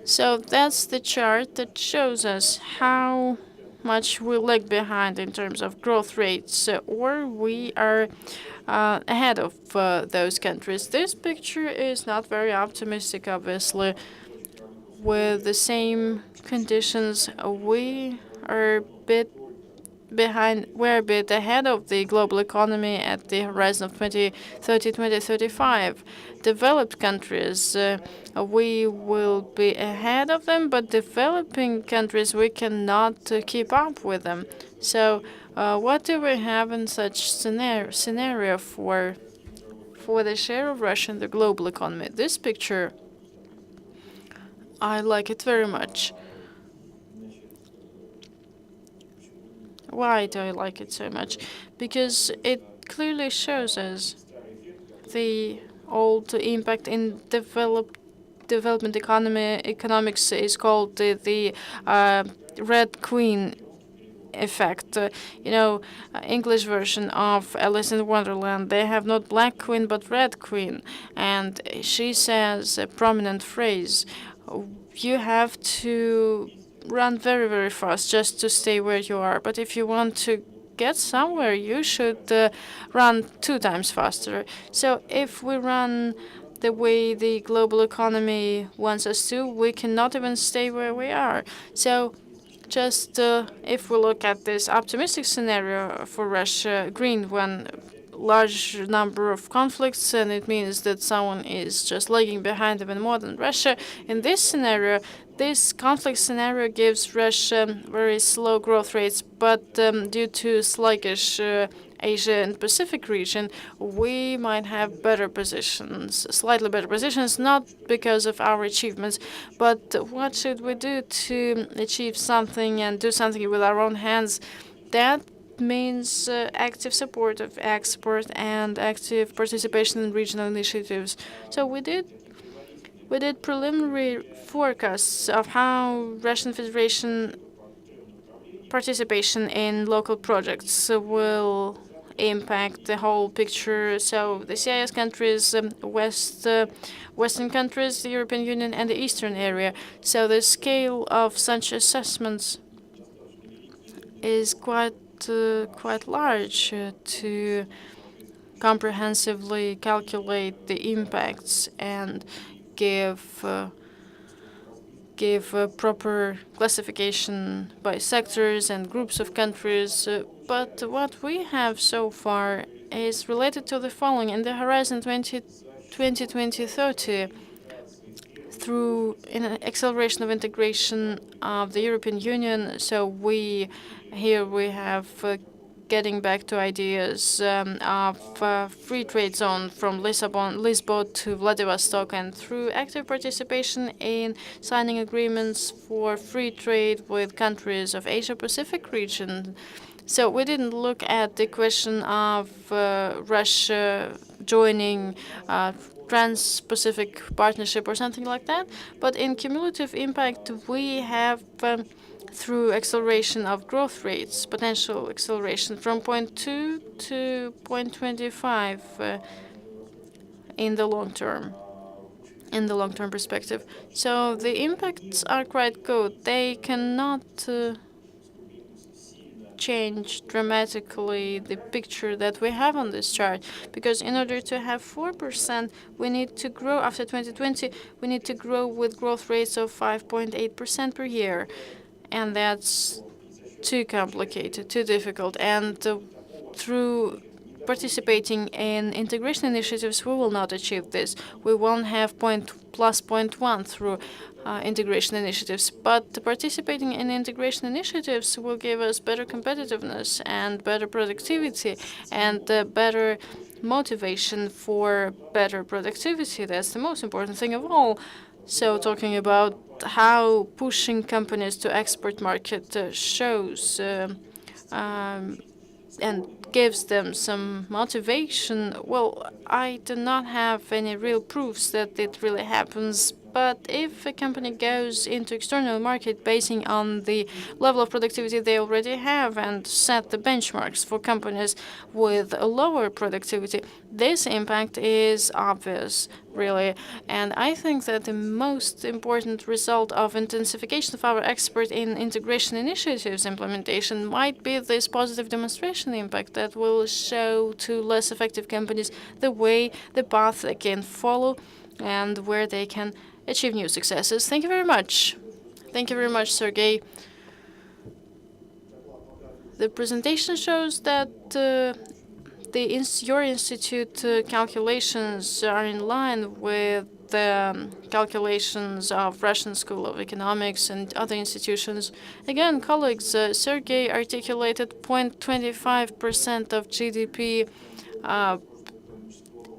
So that's the chart that shows us how much we lag behind in terms of growth rates, or we are ahead of those countries. This picture is not very optimistic, obviously. With the same conditions, we are a bit behind. We're a bit ahead of the global economy at the horizon of 2030, 2035. Developed countries, we will be ahead of them, but developing countries, we cannot keep up with them. So what do we have in such scenario for the share of Russia in the global economy? This picture, I like it very much. Why do I like it so much? Because it clearly shows us the old impact in development economics is called the Red Queen effect. English version of Alice in Wonderland. They have not Black Queen but Red Queen, and she says a prominent phrase: "You have to run very, very fast just to stay where you are. But if you want to get somewhere, you should run 2 times faster." So if we run the way the global economy wants us to, we cannot even stay where we are. So just if we look at this optimistic scenario for Russia, green one, large number of conflicts, and it means that someone is just lagging behind even more than Russia. In this scenario, this conflict scenario gives Russia very slow growth rates, but due to sluggish Asia and Pacific region, we might have better positions, slightly better positions, not because of our achievements, but what should we do to achieve something and do something with our own hands? That means active support of export and active participation in regional initiatives. So we did preliminary forecasts of how Russian Federation participation in local projects will impact the whole picture. So the CIS countries, Western countries, the European Union, and the Eastern area. So the scale of such assessments is quite large to comprehensively calculate the impacts and give a proper classification by sectors and groups of countries. But what we have so far is related to the following. In the Horizon 2030, through an acceleration of integration of the European Union, so we have getting back to ideas of free trade zone from Lisbon to Vladivostok, and through active participation in signing agreements for free trade with countries of Asia-Pacific region. So we didn't look at the question of Russia joining Trans-Pacific Partnership or something like that, but in cumulative impact, we have through acceleration of growth rates, potential acceleration from 0.2 to 0.25 in the long term perspective. So the impacts are quite good. They cannot change dramatically the picture that we have on this chart, because in order to have 4%, we need to grow after 2020. We need to grow with growth rates of 5.8% per year. And that's too complicated, too difficult. And through participating in integration initiatives, we will not achieve this. We won't have plus 0.1 through integration initiatives. But participating in integration initiatives will give us better competitiveness and better productivity and better motivation for better productivity. That's the most important thing of all. So talking about how pushing companies to export market shows and gives them some motivation, well, I do not have any real proofs that it really happens. But if a company goes into external market basing on the level of productivity they already have and set the benchmarks for companies with a lower productivity, this impact is obvious, really. And I think that the most important result of intensification of our export in integration initiatives implementation might be this positive demonstration impact that will show to less effective companies the path they can follow and where they can achieve new successes. Thank you very much. Thank you very much, Sergey. The presentation shows that your institute calculations are in line with the calculations of Russian School of Economics and other institutions. Again, colleagues, Sergey articulated 0.25% of GDP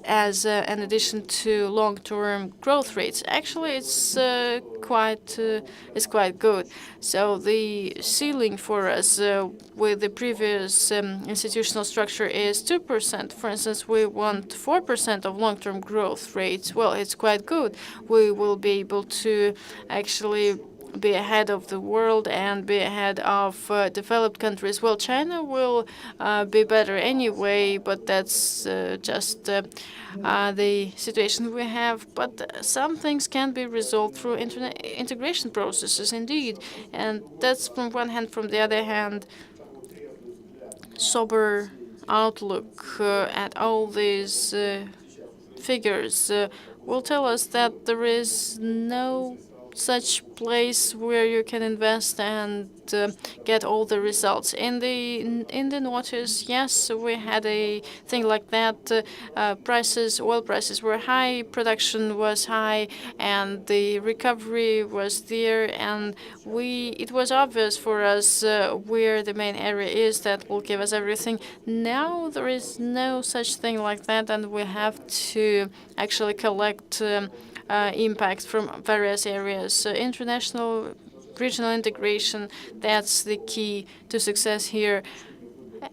as an addition to long-term growth rates. Actually, it's quite good. So the ceiling for us with the previous institutional structure is 2%. For instance, we want 4% of long-term growth rates. Well, it's quite good. We will be able to actually be ahead of the world and be ahead of developed countries. Well, China will be better anyway, but that's just the situation we have. But some things can be resolved through integration processes, indeed. And that's from one hand. From the other hand, sober outlook at all these figures will tell us that there is no such place where you can invest and get all the results. In the notice, yes, we had a thing like that. Oil prices were high, production was high, and the recovery was there. And it was obvious for us where the main area is that will give us everything. Now there is no such thing like that, and we have to actually collect impact from various areas. International regional integration, that's the key to success here.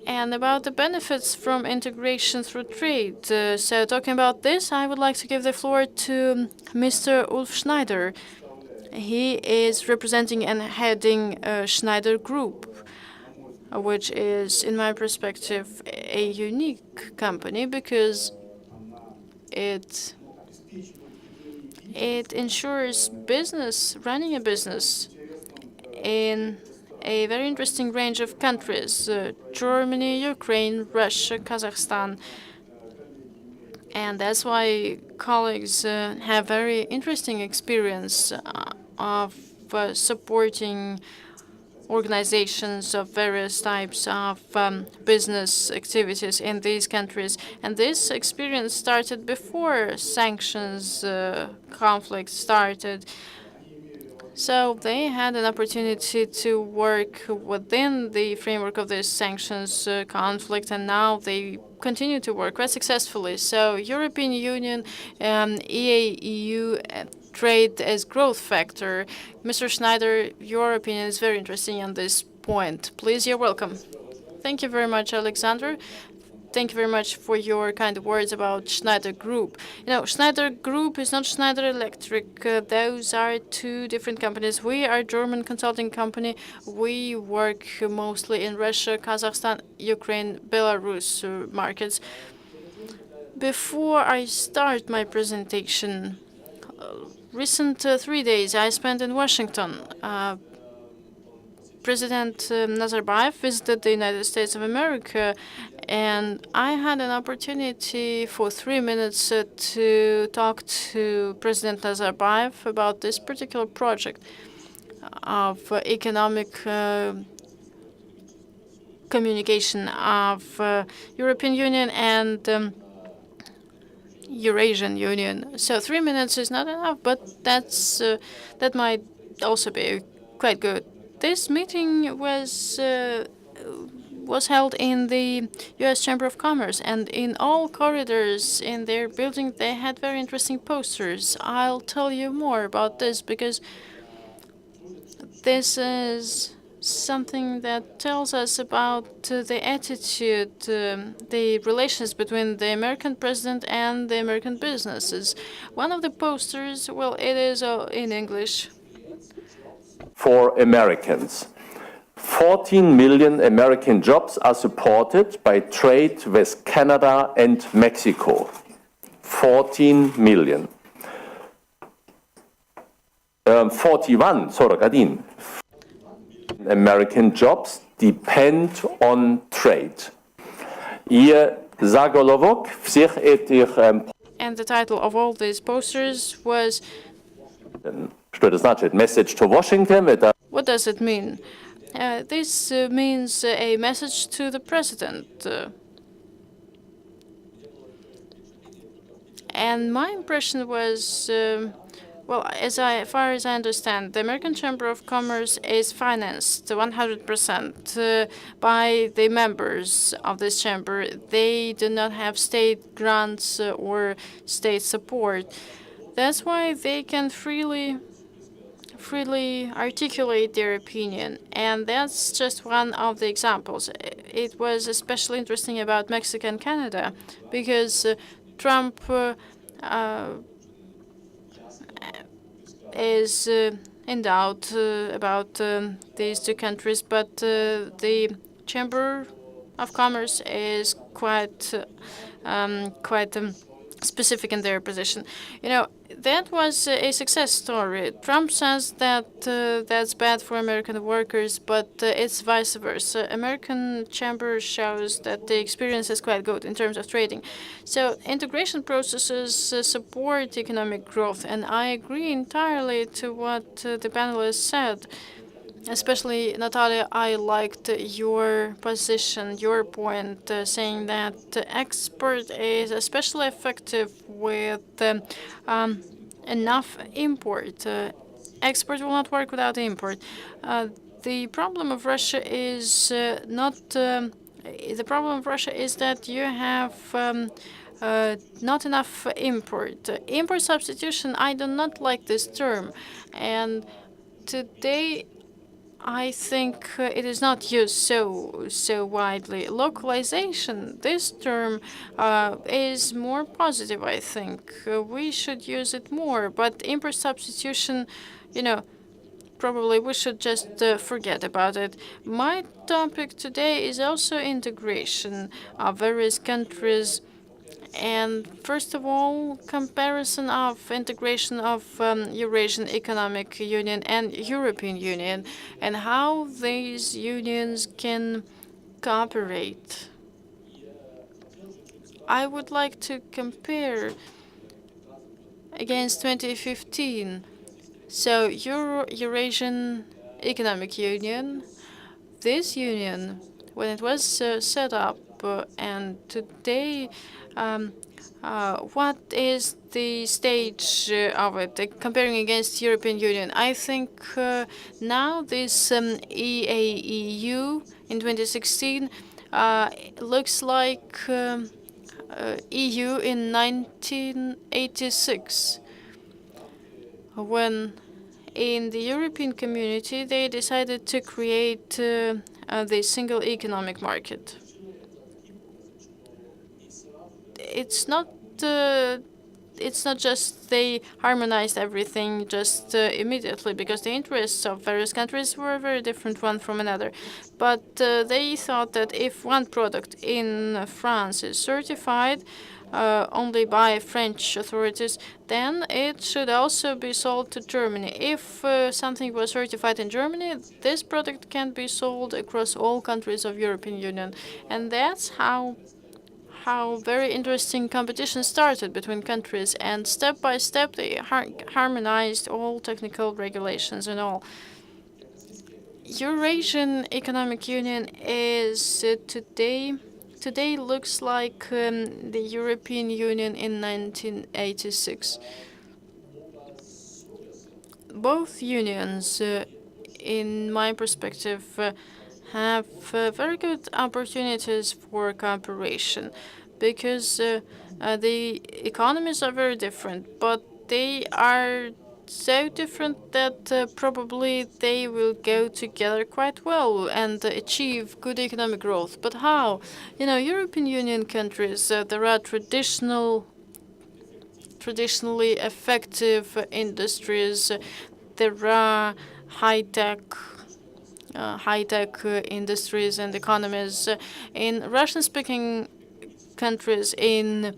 And about the benefits from integration through trade. So talking about this, I would like to give the floor to Mr. Ulf Schneider. He is representing and heading Schneider Group, which is, in my perspective, a unique company because it ensures running a business in a very interesting range of countries, Germany, Ukraine, Russia, Kazakhstan. And that's why colleagues have very interesting experience of supporting organizations of various types of business activities in these countries. And this experience started before sanctions conflict started. So they had an opportunity to work within the framework of this sanctions conflict, and now they continue to work quite successfully. So European Union, EAEU, trade as growth factor. Mr. Schneider, your opinion is very interesting on this point. Please, you're welcome. Thank you very much, Alexander. Thank you very much for your kind words about Schneider Group. You know, Schneider Group is not Schneider Electric. Those are two different companies. We are a German consulting company. We work mostly in Russia, Kazakhstan, Ukraine, Belarus markets. Before I start my presentation, recent 3 days I spent in Washington. President Nazarbayev visited the United States of America, and I had an opportunity for 3 minutes to talk to President Nazarbayev about this particular project of economic communication of European Union and Eurasian Union. So 3 minutes is not enough, but that might also be quite good. This meeting was held in the U.S. Chamber of Commerce, and in all corridors in their building, they had very interesting posters. I'll tell you more about this because this is something that tells us about the attitude, the relations between the American president and the American businesses. One of the posters, well, it is in English. For Americans. 14 million American jobs are supported by trade with Canada and Mexico. 14 million. 41, Sorogadin. American jobs depend on trade. And the title of all these posters was Message to Washington. What does it mean? This means a message to the president. And my impression was, well, as far as I understand, the American Chamber of Commerce is financed 100% by the members of this chamber. They do not have state grants or state support. That's why they can freely articulate their opinion. And that's just one of the examples. It was especially interesting about Mexico and Canada because Trump is in doubt about these two countries, but the Chamber of Commerce is quite specific in their position. That was a success story. Trump says that that's bad for American workers, but it's vice versa. American Chamber shows that the experience is quite good in terms of trading. So integration processes support economic growth, and I agree entirely to what the panelists said. Especially, Natalia, I liked your position, your point, saying that export is especially effective with enough import. Export will not work without import. The problem of Russia is not. The problem of Russia is that you have not enough import. Import substitution, I do not like this term. And today, I think it is not used so widely. Localization, this term is more positive, I think. We should use it more, but import substitution, probably we should just forget about it. My topic today is also integration of various countries. And first of all, comparison of integration of Eurasian Economic Union and European Union, and how these unions can cooperate. I would like to compare against 2015. So Eurasian Economic Union, this union, when it was set up, and today, what is the stage of it comparing against European Union? I think now this EAEU in 2016 looks like EU in 1986, when in the European community they decided to create the single economic market. It's not just they harmonized everything just immediately, because the interests of various countries were very different one from another. But they thought that if one product in France is certified only by French authorities, then it should also be sold to Germany. If something was certified in Germany, this product can be sold across all countries of European Union. And that's how very interesting competition started between countries, and step by step they harmonized all technical regulations and all. Eurasian Economic Union is today looks like the European Union in 1986. Both unions, in my perspective, have very good opportunities for cooperation, because the economies are very different, but they are so different that probably they will go together quite well and achieve good economic growth. But how? European Union countries, there are traditionally effective industries. There are high-tech industries and economies. In Russian-speaking countries in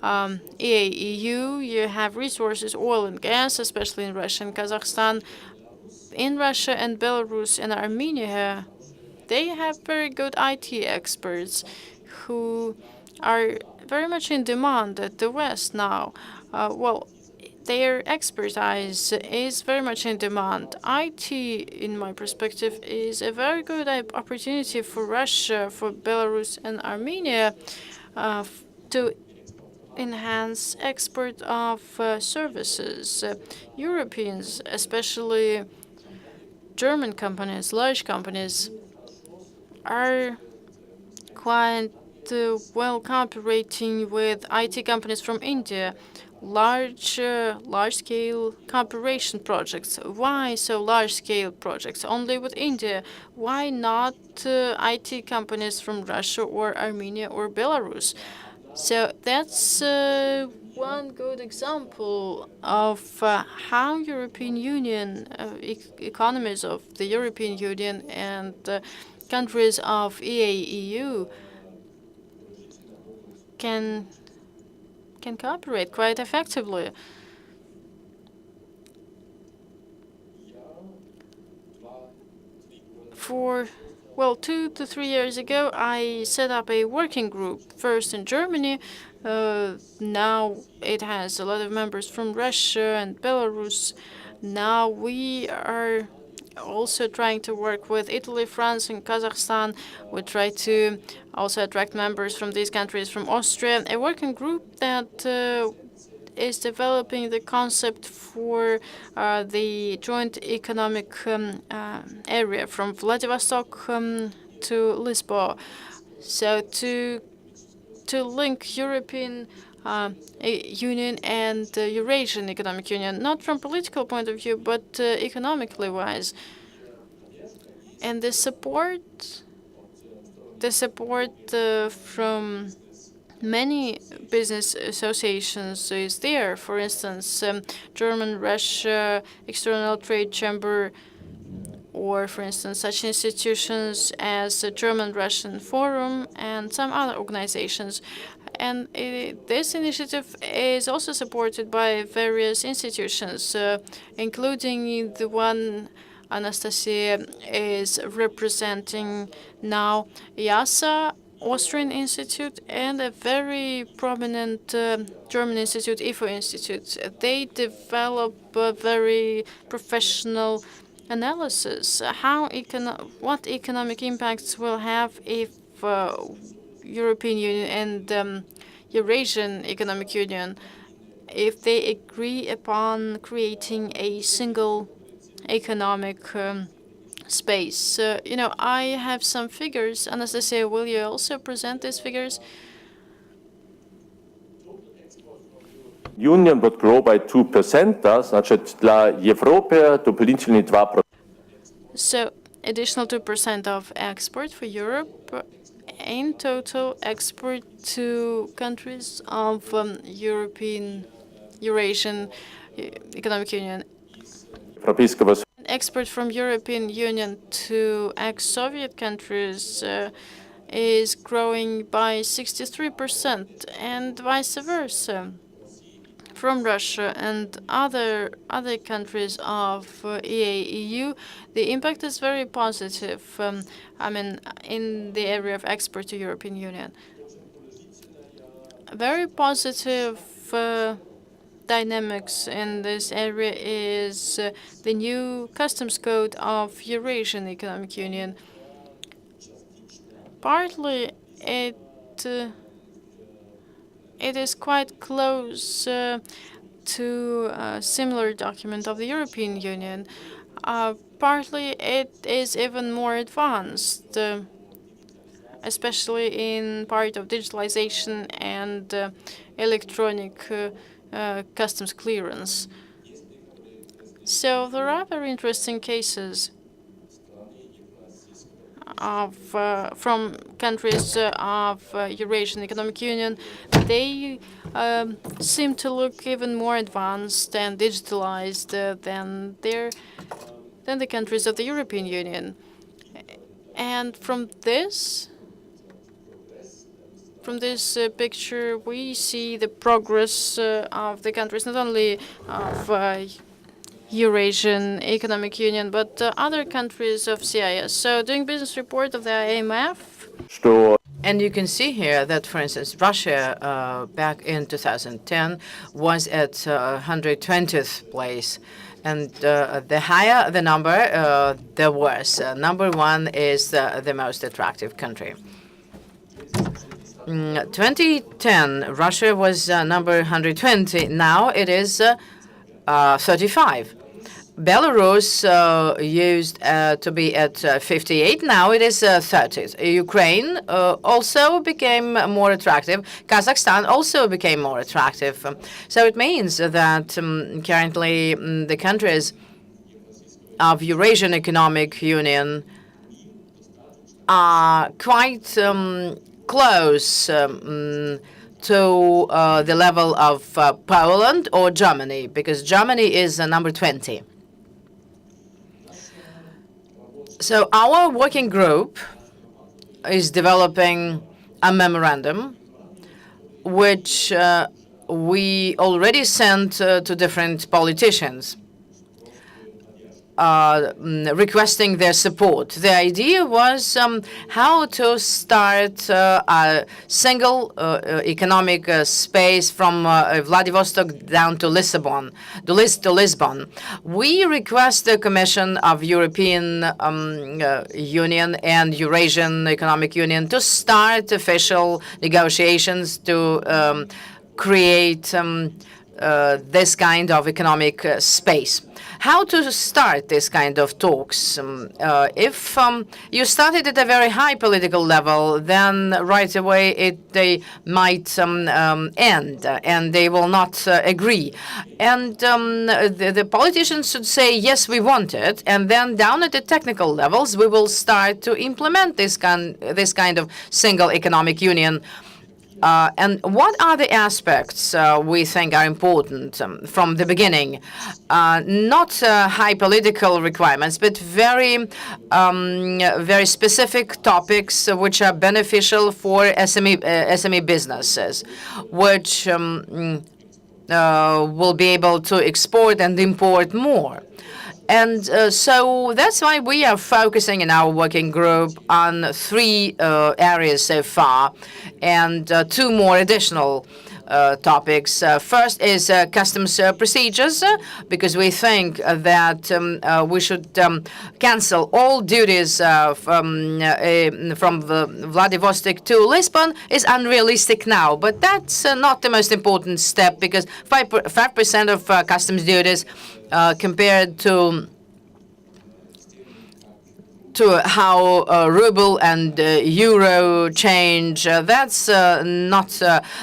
EAEU, you have resources, oil and gas, especially in Russia and Kazakhstan. In Russia and Belarus and Armenia, they have very good IT experts who are very much in demand at the West now. Their expertise is very much in demand. IT, in my perspective, is a very good opportunity for Russia, for Belarus, and Armenia to enhance export of services. Europeans, especially German companies, large companies, are quite well cooperating with IT companies from India. Large-scale cooperation projects. Why so large-scale projects only with India? Why not IT companies from Russia or Armenia or Belarus? So that's one good example of how European Union, economies of the European Union and countries of EAEU can cooperate quite effectively. For, well, 2 to 3 years ago, I set up a working group, first in Germany. Now it has a lot of members from Russia and Belarus. Now we are also trying to work with Italy, France, and Kazakhstan. We try to also attract members from these countries, from Austria. A working group that is developing the concept for the joint economic area from Vladivostok to Lisbon. So to link European Union and Eurasian Economic Union, not from political point of view, but economically wise. And the support from many business associations is there. For instance, German-Russia External Trade Chamber, or for instance, such institutions as the German-Russian Forum and some other organizations. And this initiative is also supported by various institutions, including the one Anastasia is representing now, IASA, Austrian Institute, and a very prominent German institute, IFO Institute. They develop a very professional analysis, what economic impacts will have if European Union and Eurasian Economic Union, if they agree upon creating a single economic space. I have some figures. Anastasia, will you also present these figures? Union would grow by 2%, да, значит, для Европы дополнительные 2%. So, additional 2% of export for Europe. In total, export to countries of Eurasian Economic Union. Export from European Union to ex-Soviet countries is growing by 63%, and vice versa. From Russia and other countries of EAEU, the impact is very positive. In the area of export to European Union, very positive dynamics in this area is the new customs code of Eurasian Economic Union. Partly, it is quite close to a similar document of the European Union. Partly, it is even more advanced, especially in part of digitalization and electronic customs clearance. So there are very interesting cases from countries of Eurasian Economic Union. They seem to look even more advanced and digitalized than the countries of the European Union. And from this picture, we see the progress of the countries, not only of Eurasian Economic Union, but other countries of CIS. So, doing business report of the IMF. And you can see here that, for instance, Russia back in 2010 was at 120th place. And the higher the number, the worse. Number one is the most attractive country. 2010, Russia was number 120. Now it is 35. Belarus used to be at 58. Now it is 30. Ukraine also became more attractive. Kazakhstan also became more attractive. So it means that currently the countries of Eurasian Economic Union are quite close to the level of Poland or Germany, because Germany is number 20. So our working group is developing a memorandum which we already sent to different politicians, requesting their support. The idea was how to start a single economic space from Vladivostok down to Lisbon. We request the Commission of European Union and Eurasian Economic Union to start official negotiations to create this kind of economic space. How to start this kind of talks? If you started at a very high political level, then right away they might end, and they will not agree. And the politicians should say, yes, we want it, and then down at the technical levels, we will start to implement this kind of single economic union. And what are the aspects we think are important from the beginning? Not high political requirements, but very specific topics which are beneficial for SME businesses, which will be able to export and import more. And so that's why we are focusing in our working group on 3 areas so far, and 2 more additional topics. First is customs procedures, because we think that we should cancel all duties from Vladivostok to Lisbon is unrealistic now. But that's not the most important step, because 5% of customs duties compared to how ruble and euro change, that's not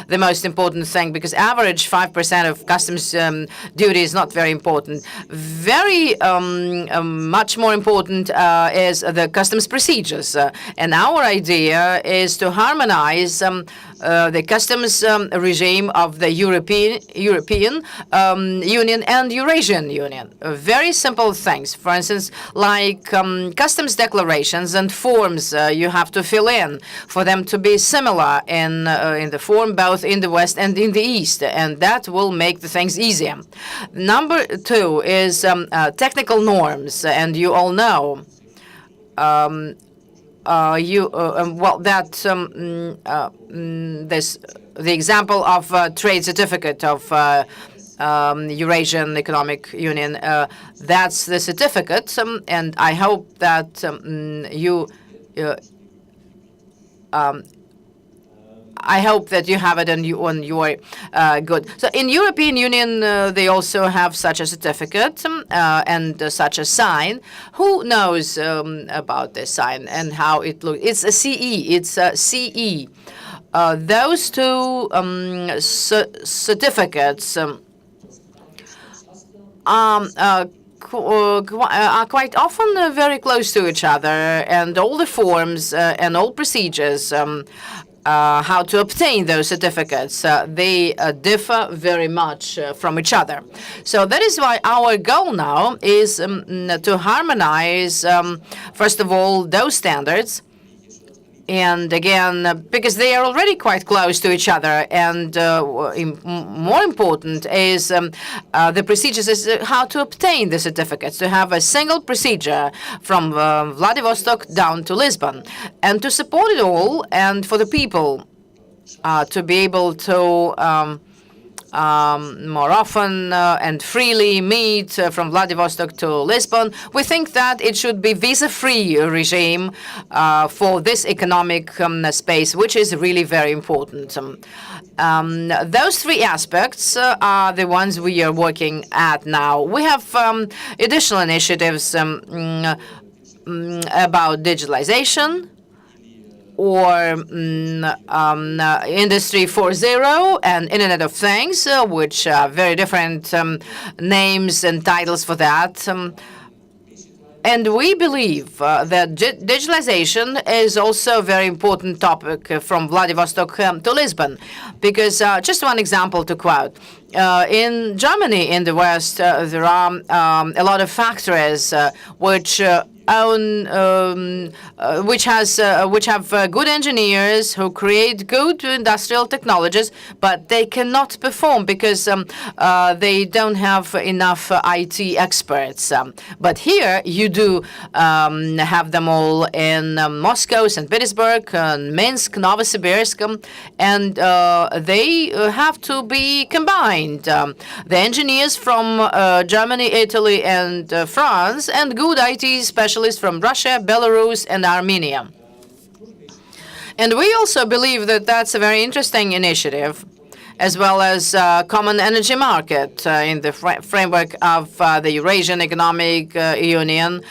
the most important thing, because average 5% of customs duty is not very important. Very much more important is the customs procedures. And our idea is to harmonize the customs regime of the European Union and Eurasian Union. Very simple things. For instance, like customs declarations and forms you have to fill in for them to be similar in the form both in the West and in the East, and that will make the things easier. Number 2 is technical norms, and you all know the example of trade certificate of Eurasian Economic Union. That's the certificate, and I hope that I hope that you have it on your good. So in European Union, they also have such a certificate and such a sign. Who knows about this sign and how it looks? It's a CE. It's a CE. Those 2 certificates are quite often very close to each other, and all the forms and all procedures how to obtain those certificates, they differ very much from each other. So that is why our goal now is to harmonize, first of all, those standards. And again, because they are already quite close to each other, and more important is the procedures is how to obtain the certificates, to have a single procedure from Vladivostok down to Lisbon, and to support it all, and for the people to be able to more often and freely meet from Vladivostok to Lisbon. We think that it should be visa-free regime for this economic space, which is really very important. Those 3 aspects are the ones we are working at now. We have additional initiatives about digitalization, or Industry 4.0 and Internet of Things, which are very different names and titles for that. And we believe that digitalization is also a very important topic from Vladivostok to Lisbon, because just one example to quote. In Germany, in the West, there are a lot of factories which which have good engineers who create good industrial technologies, but they cannot perform because they don't have enough IT experts. But here you do have them all in Moscow, St. Petersburg, Minsk, Novosibirsk, and they have to be combined. The engineers from Germany, Italy, and France, and good IT specialists from Russia, Belarus, and Armenia. And we also believe that that's a very interesting initiative, as well as common energy market in the framework of the Eurasian Economic Union,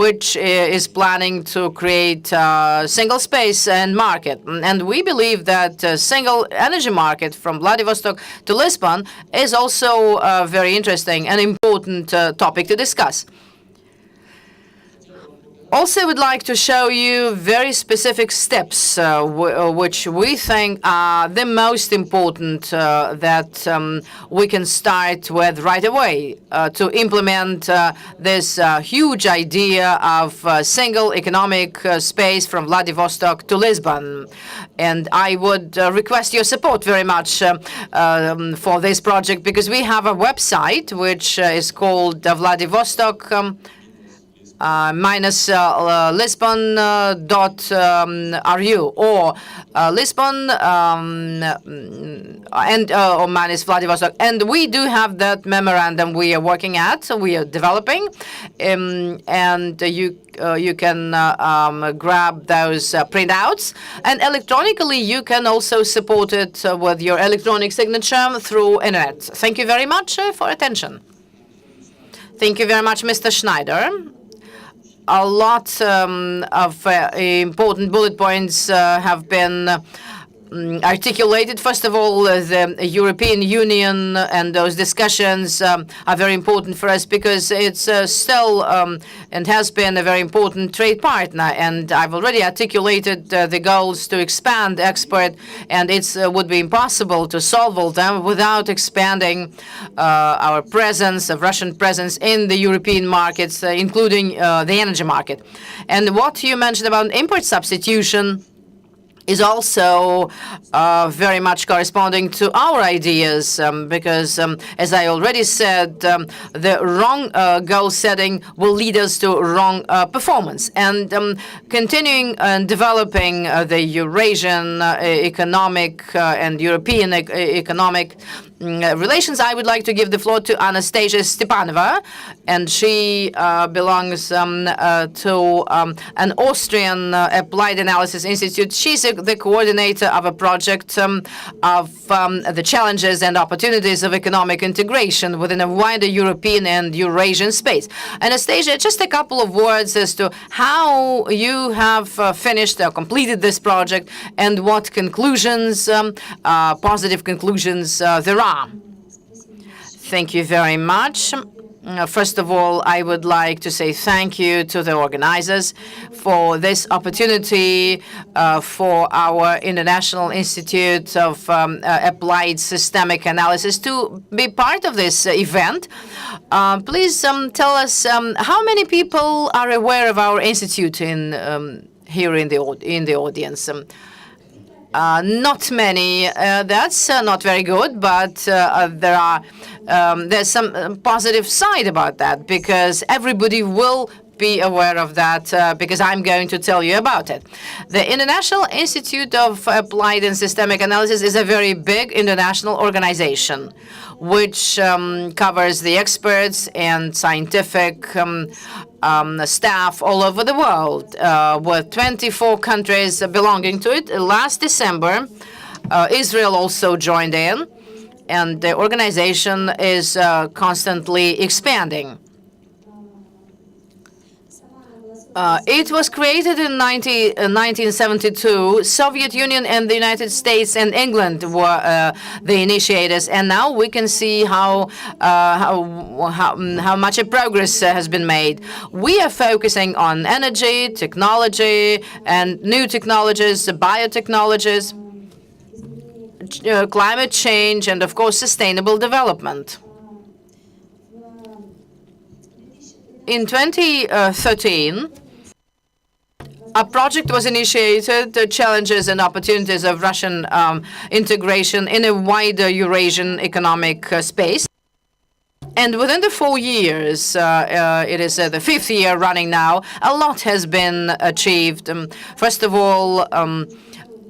which is planning to create a single space and market. And we believe that a single energy market from Vladivostok to Lisbon is also a very interesting and important topic to discuss. Also, I would like to show you very specific steps which we think are the most important that we can start with right away to implement this huge idea of single economic space from Vladivostok to Lisbon. And I would request your support very much for this project, because we have a website which is called Vladivostok minus Lisbon.ru or Lisbon and or minus Vladivostok. And we do have that memorandum we are working at, so we are developing, and you can grab those printouts, and electronically you can also support it with your electronic signature through internet. Thank you very much for attention. Thank you very much, Mr. Schneider. A lot of important bullet points have been articulated. First of all, the European Union and those discussions are very important for us, because it's still and has been a very important trade partner. And I've already articulated the goals to expand export, and it would be impossible to solve all them without expanding our presence, of Russian presence in the European markets, including the energy market. And what you mentioned about import substitution is also very much corresponding to our ideas, because, as I already said, the wrong goal setting will lead us to wrong performance. And continuing and developing the Eurasian economic and European economic relations, I would like to give the floor to Anastasia Stepanova, and she belongs to an Austrian Applied Analysis Institute. She's the coordinator of a project of the challenges and opportunities of economic integration within a wider European and Eurasian space. Anastasia, just a couple of words as to how you have finished or completed this project, and what conclusions, positive conclusions, there are. Thank you very much. First of all, I would like to say thank you to the organizers for this opportunity for our International Institute of Applied Systemic Analysis to be part of this event. Please tell us how many people are aware of our institute here in the audience. Not many. That's not very good, but there's some positive side about that, because everybody will be aware of that, because I'm going to tell you about it. The International Institute of Applied and Systemic Analysis is a very big international organization, which covers the experts and scientific staff all over the world, with 24 countries belonging to it. Last December, Israel also joined in, and the organization is constantly expanding. It was created in 1972. Soviet Union and the United States and England were the initiators, and now we can see how much a progress has been made. We are focusing on energy, technology, and new technologies, biotechnologies, climate change, and of course sustainable development. In 2013, a project was initiated, the challenges and opportunities of Russian integration in a wider Eurasian economic space. And within the 4 years, it is the 5th year running now, a lot has been achieved. First of all,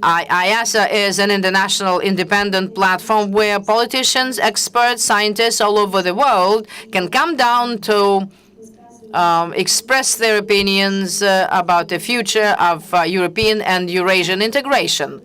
IASA is an international independent platform where politicians, experts, scientists all over the world can come down to express their opinions about the future of European and Eurasian integration.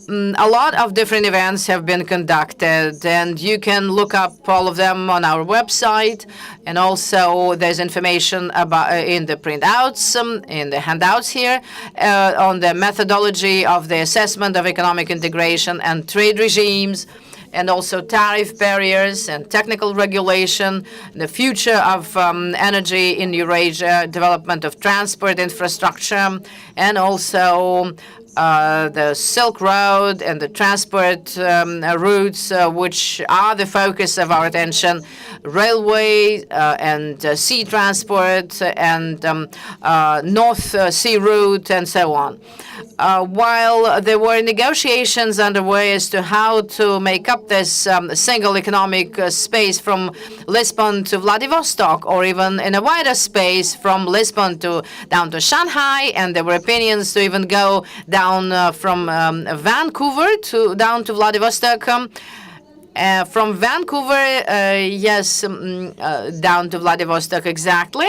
A lot of different events have been conducted, and you can look up all of them on our website. And also, there's information about in the printouts, in the handouts here, on the methodology of the assessment of economic integration and trade regimes, and also tariff barriers and technical regulation, the future of energy in Eurasia, development of transport infrastructure, and also the Silk Road and the transport routes, which are the focus of our attention, railway and sea transport and North Sea route and so on. While there were negotiations underway as to how to make up this single economic space from Lisbon to Vladivostok, or even in a wider space from Lisbon down to Shanghai, and there were opinions to even go down from Vancouver down to Vladivostok. From Vancouver, down to Vladivostok exactly.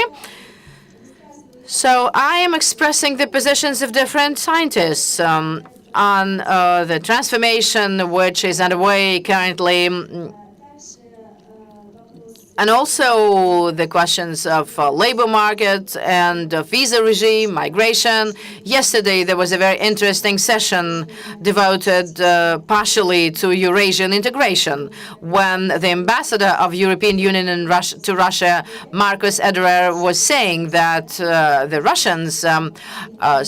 So I am expressing the positions of different scientists on the transformation which is underway currently, and also the questions of labor market and visa regime, migration. Yesterday, there was a very interesting session devoted partially to Eurasian integration, when the ambassador of European Union to Russia, Markus Ederer, was saying that the Russians,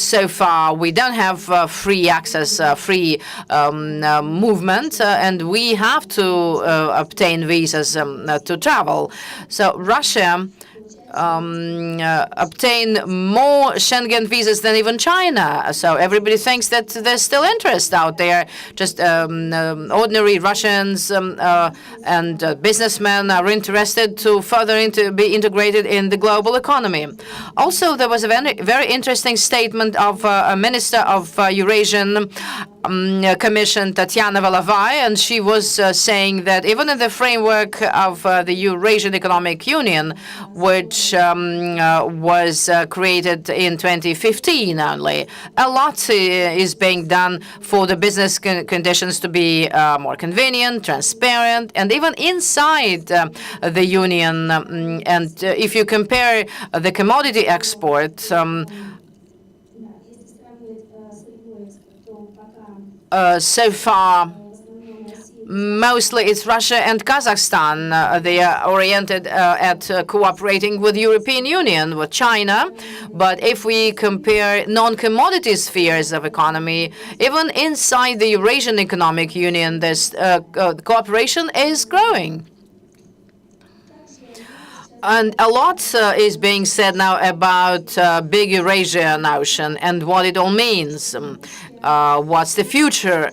so far, we don't have free access, free movement, and we have to obtain visas to travel. So Russia obtain more Schengen visas than even China. So everybody thinks that there's still interest out there. Just ordinary Russians and businessmen are interested to further be integrated in the global economy. Also, there was a very interesting statement of a minister of Eurasian Commission, Tatiana Valavai, and she was saying that even in the framework of the Eurasian Economic Union, which was created in 2015 only, a lot is being done for the business conditions to be more convenient, transparent, and even inside the union. And if you compare the commodity export, so far, mostly it's Russia and Kazakhstan. They are oriented at cooperating with the European Union, with China. But if we compare non-commodity spheres of economy, even inside the Eurasian Economic Union, this cooperation is growing. And a lot is being said now about big Eurasian ocean and what it all means. What's the future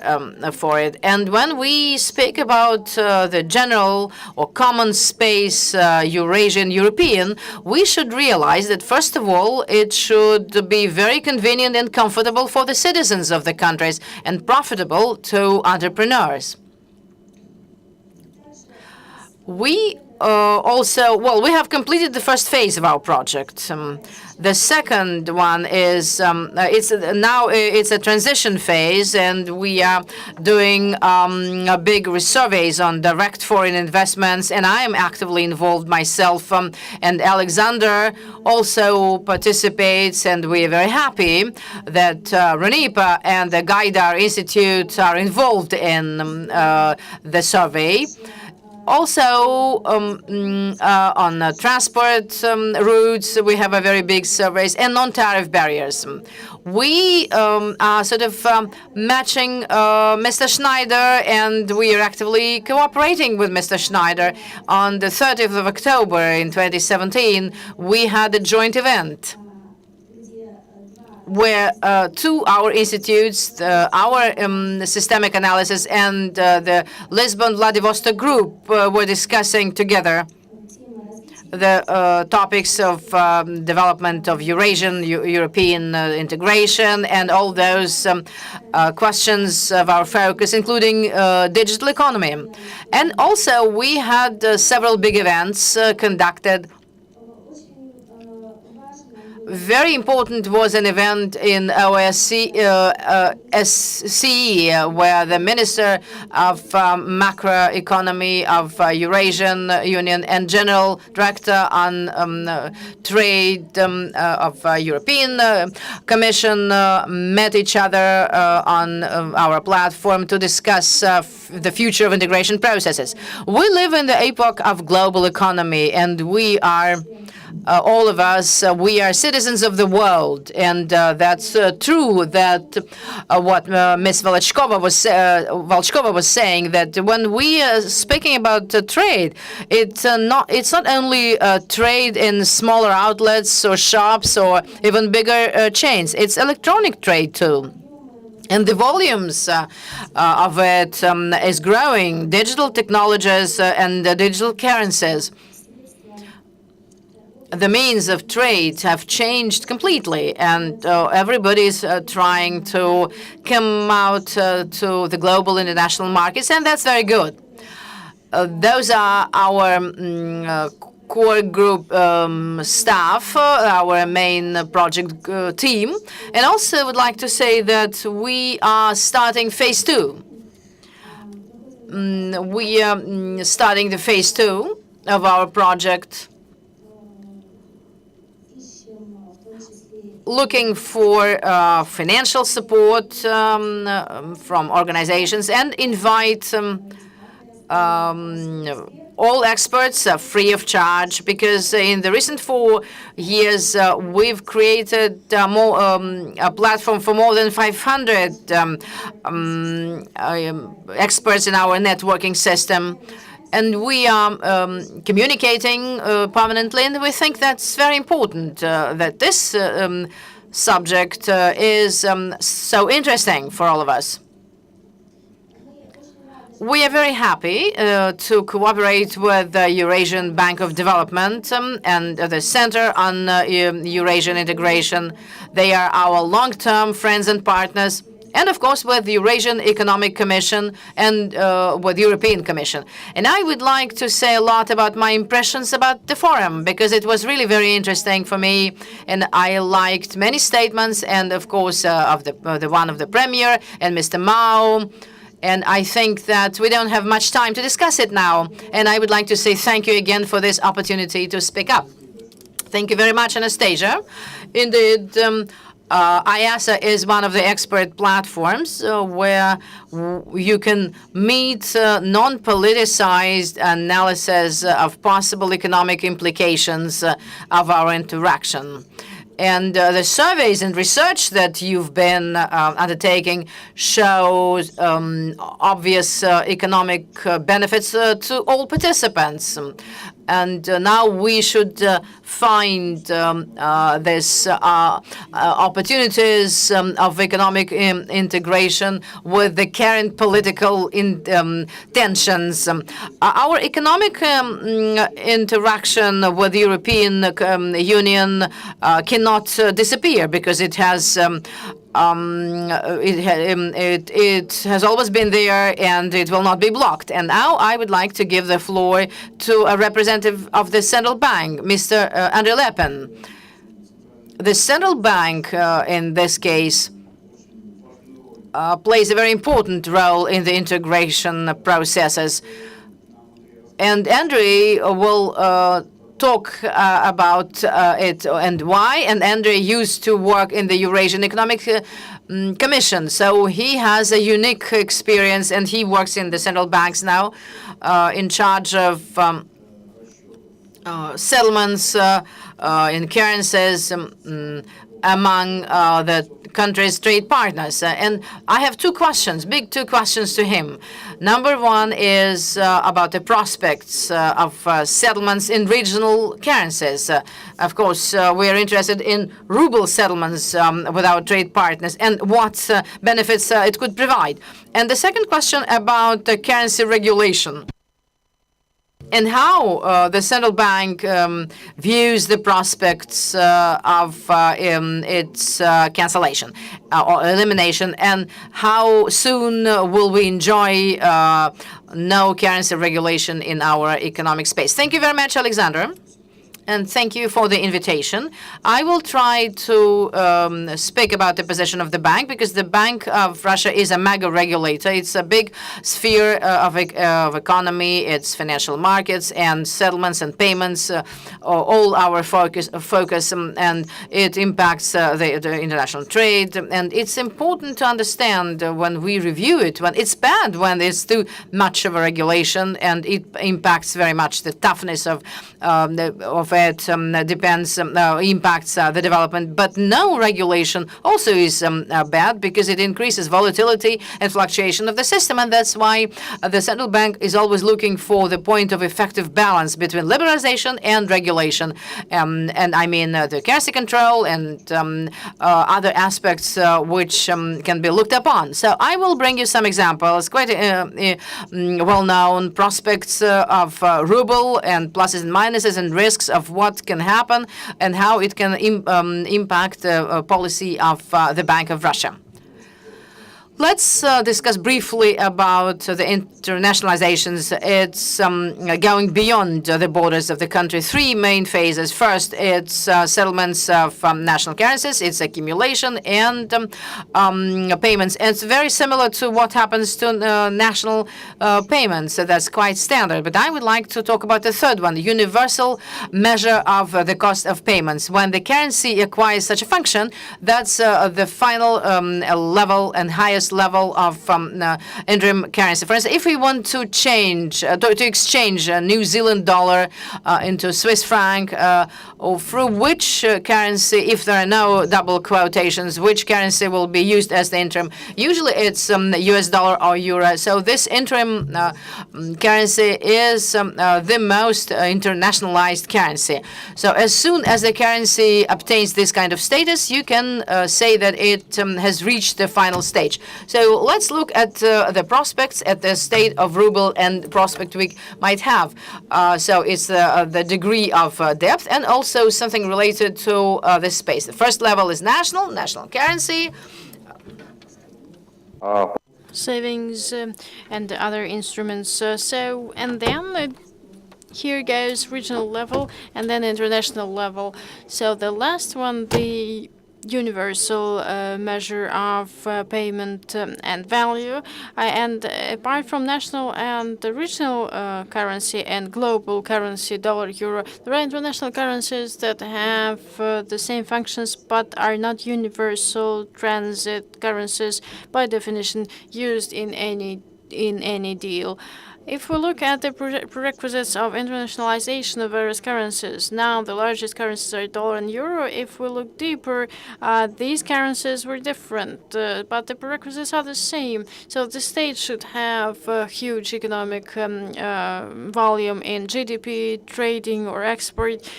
for it? And when we speak about the general or common space, Eurasian, European, we should realize that, first of all, it should be very convenient and comfortable for the citizens of the countries and profitable to entrepreneurs. We also, well, we have completed the first phase of our project. The second one is it's a transition phase, and we are doing a big surveys on direct foreign investments, and I am actively involved myself, and Alexander also participates, and we are very happy that RENIPA and the Gaidar Institute are involved in the survey. Also, on transport routes, we have a very big surveys and non-tariff barriers. We are sort of matching Mr. Schneider, and we are actively cooperating with Mr. Schneider. On the 30th of October in 2017, we had a joint event where our institutes, our systemic analysis and the Lisbon Vladivostok group were discussing together the topics of development of Eurasian, European integration, and all those questions of our focus, including digital economy. And also, we had several big events conducted. Very important was an event in OSCE, where the Minister of Macroeconomy of Eurasian Union and General Director on Trade of European Commission met each other on our platform to discuss the future of integration processes. We live in the epoch of global economy, and we are all of us, we are citizens of the world, and that's true. That what Ms. Volchkova was saying, that when we are speaking about trade, it's not only trade in smaller outlets or shops or even bigger chains. It's electronic trade too. And the volumes of it is growing. Digital technologies and digital currencies. The means of trade have changed completely, and everybody's trying to come out to the global international markets, and that's very good. Those are our core group staff, our main project team. And also would like to say that we are starting phase 2. We are starting the phase 2 of our project, looking for financial support from organizations, and invite all experts free of charge, because in the recent 4 years we've created a platform for more than 500 experts in our networking system. And we are communicating permanently, and we think that's very important, that this subject is so interesting for all of us. We are very happy to cooperate with the Eurasian Bank of Development and the Center on Eurasian Integration. They are our long-term friends and partners. And of course, with the Eurasian Economic Commission and with the European Commission. And I would like to say a lot about my impressions about the forum, because it was really very interesting for me, and I liked many statements, and of course of the one of the Premier and Mr. Mao. And I think that we don't have much time to discuss it now. And I would like to say thank you again for this opportunity to speak up. Thank you very much, Anastasia. Indeed, IASA is one of the expert platforms where you can meet non-politicized analysis of possible economic implications of our interaction. And the surveys and research that you've been undertaking shows obvious economic benefits to all participants. And now we should find this opportunities of economic integration with the current political tensions. Our economic interaction with the European Union cannot disappear, because it has it has always been there, and it will not be blocked. And now I would like to give the floor to a representative of the central bank, Mr. Andrei Lepin. The central bank, in this case, plays a very important role in the integration processes. And Andrei will talk about it and why. And Andrei used to work in the Eurasian Economic Commission, so he has a unique experience, and he works in the central banks now, in charge of settlements in currencies among the country's trade partners. And I have two two questions to him. Number one is about the prospects of settlements in regional currencies. Of course, we are interested in ruble settlements with our trade partners and what benefits it could provide. And the second question about the currency regulation, and how the central bank views the prospects of its cancellation or elimination, and how soon will we enjoy no currency regulation in our economic space. Thank you very much, Alexander. And thank you for the invitation. I will try to speak about the position of the bank, because the Bank of Russia is a mega regulator. It's a big sphere of economy. It's financial markets and settlements and payments, all our focus, and it impacts the international trade. And it's important to understand when we review it, when it's bad when there's too much of a regulation, and it impacts very much the toughness of it depends, impacts the development. But no regulation also is bad, because it increases volatility and fluctuation of the system. And that's why the central bank is always looking for the point of effective balance between liberalization and regulation. And I mean the currency control and other aspects which can be looked upon. So I will bring you some examples, quite well-known prospects of ruble, and pluses and minuses and risks of what can happen and how it can impact the policy of the Bank of Russia. Let's discuss briefly about the internationalizations. It's going beyond the borders of the country. Three main phases. First, it's settlements from national currencies, its accumulation, and payments. And it's very similar to what happens to national payments. So that's quite standard. But I would like to talk about the third one, the universal measure of the cost of payments. When the currency acquires such a function, that's the final level and highest level of interim currency. For instance, if we want to change, to exchange a New Zealand dollar into Swiss franc, or through which currency, if there are no double quotations, which currency will be used as the interim? Usually it's US dollar or euro. So this interim currency is the most internationalized currency. So as soon as the currency obtains this kind of status, you can say that it has reached the final stage. So let's look at the prospects at the state of ruble and prospect we might have. So it's the degree of depth, and also something related to this space. The first level is national currency. Savings and other instruments. And then here goes regional level, and then international level. So the last one, the universal measure of payment and value. And apart from national and the regional currency and global currency, dollar, euro, there are international currencies that have the same functions but are not universal transit currencies by definition used in any deal. If we look at the prerequisites of internationalization of various currencies, now the largest currencies are dollar and euro. If we look deeper, these currencies were different, but the prerequisites are the same. So the state should have a huge economic volume in GDP, trading or export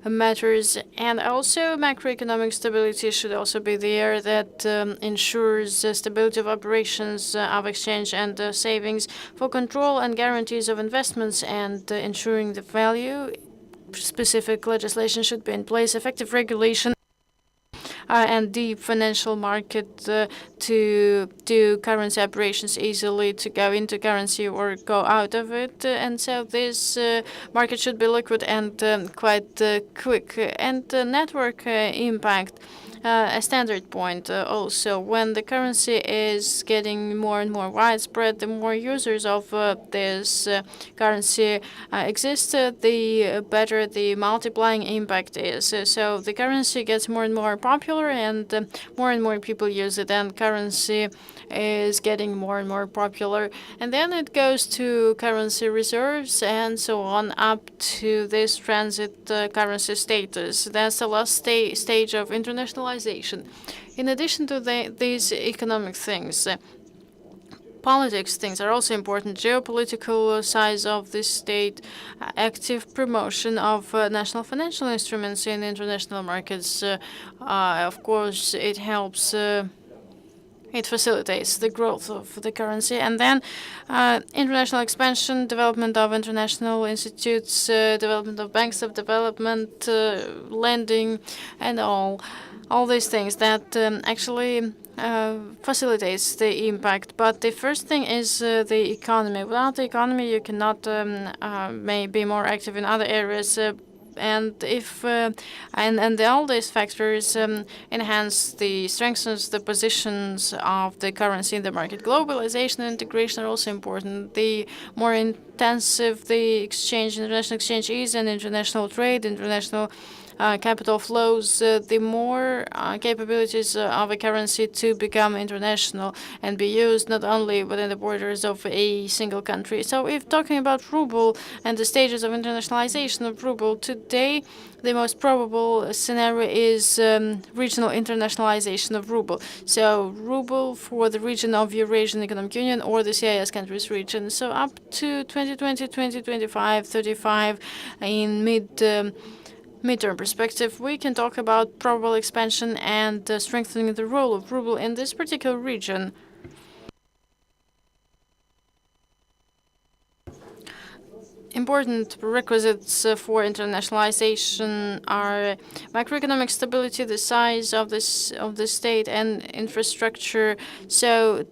matters, and also macroeconomic stability should also be there, that ensures the stability of operations of exchange and savings, for control and guarantees of investments, and ensuring the value. Specific legislation should be in place. Effective regulation and deep financial market to do currency operations easily, to go into currency or go out of it. And so this market should be liquid and quite quick. And network impact, a standard point also. When the currency is getting more and more widespread, the more users of this currency exist, the better the multiplying impact is. So the currency gets more and more popular, and more people use it, and currency is getting more and more popular. And then it goes to currency reserves and so on up to this transit currency status. That's the last stage of internationalization. In addition to these economic things, politics things are also important. Geopolitical size of the state, active promotion of national financial instruments in international markets. Of course, it helps. It facilitates the growth of the currency. And then international expansion, development of international institutes, development of banks of development, lending, and all these things that actually facilitates the impact. But the first thing is the economy. Without the economy, you cannot be more active in other areas. And if all these factors strengthens the positions of the currency in the market. Globalization and integration are also important. The more intensive the international exchange is, and international trade, international capital flows, the more capabilities of a currency to become international and be used not only within the borders of a single country. So if talking about ruble and the stages of internationalization of ruble, today the most probable scenario is regional internationalization of ruble. So ruble for the region of Eurasian Economic Union or the CIS countries region. So up to 2020, 2025, 35 in midterm perspective, we can talk about probable expansion and strengthening the role of ruble in this particular region. Important prerequisites for internationalization are macroeconomic stability, the size of the state, and infrastructure. So,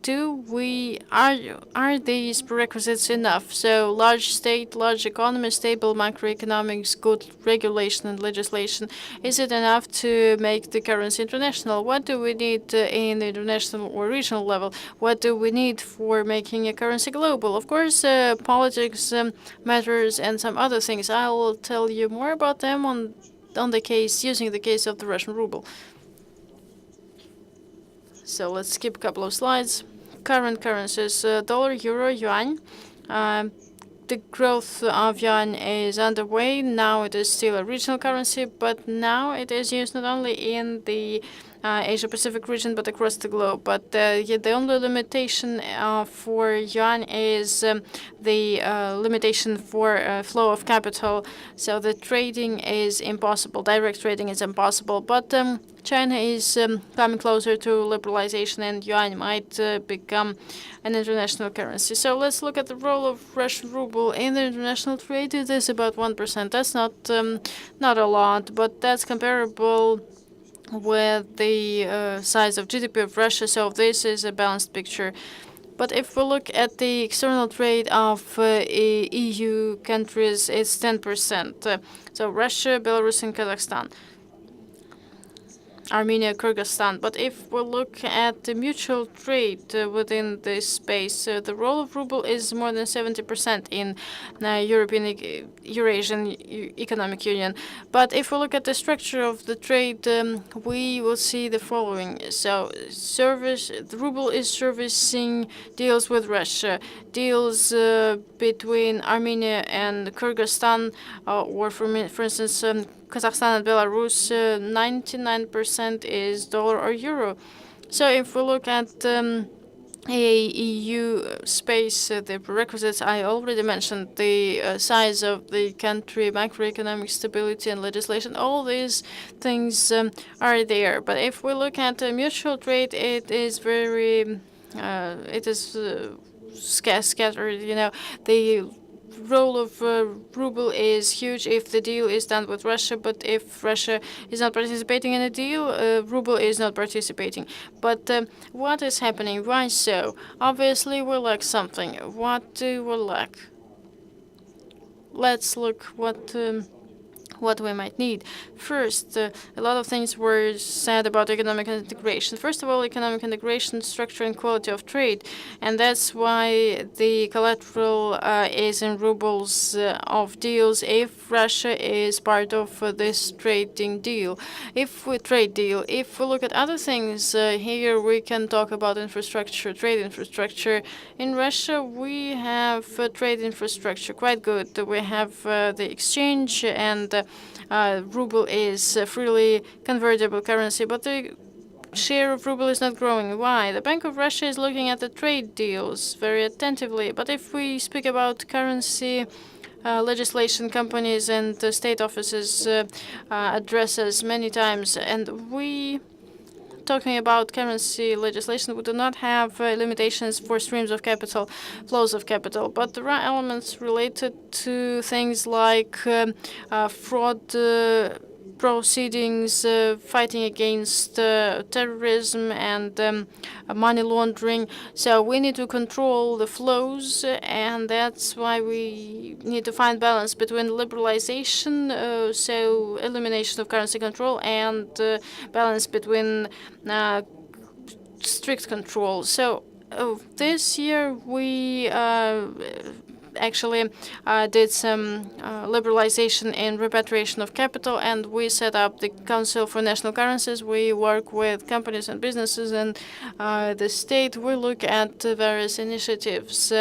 are these prerequisites enough? So, large state, large economy, stable macroeconomics, good regulation and legislation. Is it enough to make the currency international? What do we need in the international or regional level? What do we need for making a currency global? Of course, politics matter, and some other things. I will tell you more about them on the case, using the case of the Russian ruble. So let's skip a couple of slides. Current currencies: dollar, euro, yuan. The growth of yuan is underway. Now it is still a regional currency, but now it is used not only in the Asia-Pacific region, but across the globe. But the only limitation for yuan is the limitation for flow of capital. So the trading is impossible. Direct trading is impossible. But China is coming closer to liberalization, and yuan might become an international currency. So let's look at the role of Russian ruble in the international trade. It is about 1%. That's not a lot, but that's comparable with the size of GDP of Russia. So this is a balanced picture. But if we look at the external trade of EU countries, it's 10%. So Russia, Belarus, and Kazakhstan. Armenia, Kyrgyzstan. But if we look at the mutual trade within this space, the role of ruble is more than 70% in Eurasian Economic Union. But if we look at the structure of the trade, we will see the following. So the ruble is servicing deals with Russia, deals between Armenia and Kyrgyzstan, or for instance, Kazakhstan and Belarus, 99% is dollar or euro. So if we look at EAEU space, the prerequisites I already mentioned, the size of the country, macroeconomic stability and legislation, all these things are there. But if we look at mutual trade, it is very, scattered. The role of ruble is huge if the deal is done with Russia, but if Russia is not participating in a deal, ruble is not participating. But what is happening? Why so? Obviously, we lack something. What do we lack? Let's look what we might need. First, a lot of things were said about economic integration. First of all, economic integration, structure and quality of trade, and that's why the collateral is in rubles of deals if Russia is part of this trading deal. If we look at other things, here we can talk about infrastructure, trade infrastructure. In Russia, we have trade infrastructure quite good. We have the exchange and ruble is a freely convertible currency, but the share of ruble is not growing. Why? The Bank of Russia is looking at the trade deals very attentively. But if we speak about currency legislation, companies and state offices address us many times, and we talking about currency legislation, we do not have limitations for streams of capital, flows of capital, but there are elements related to things like fraud proceedings, fighting against terrorism and money laundering. So we need to control the flows, and that's why we need to find balance between liberalization, so elimination of currency control, and balance between strict control. So this year we actually did some liberalization in repatriation of capital, and we set up the Council for National Currencies. We work with companies and businesses and the state. We look at various initiatives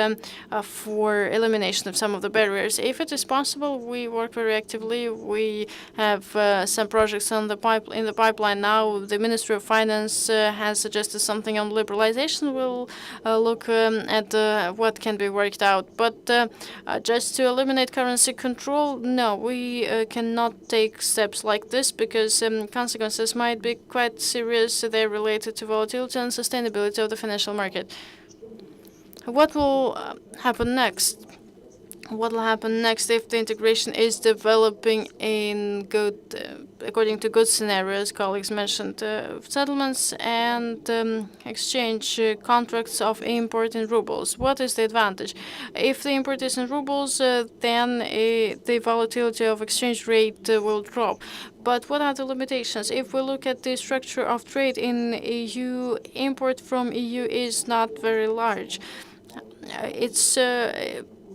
for elimination of some of the barriers. If it is possible, we work very actively. We have some projects in the pipeline now. The Ministry of Finance has suggested something on liberalization. We'll look at what can be worked out. But just to eliminate currency control, no, we cannot take steps like this because consequences might be quite serious. They're related to volatility and sustainability of the financial market. What will happen next? What will happen next if the integration is developing in good, according to good scenarios? Colleagues mentioned settlements and exchange contracts of import in rubles. What is the advantage? If the import is in rubles, then the volatility of exchange rate will drop. But what are the limitations? If we look at the structure of trade in EU, import from EU is not very large.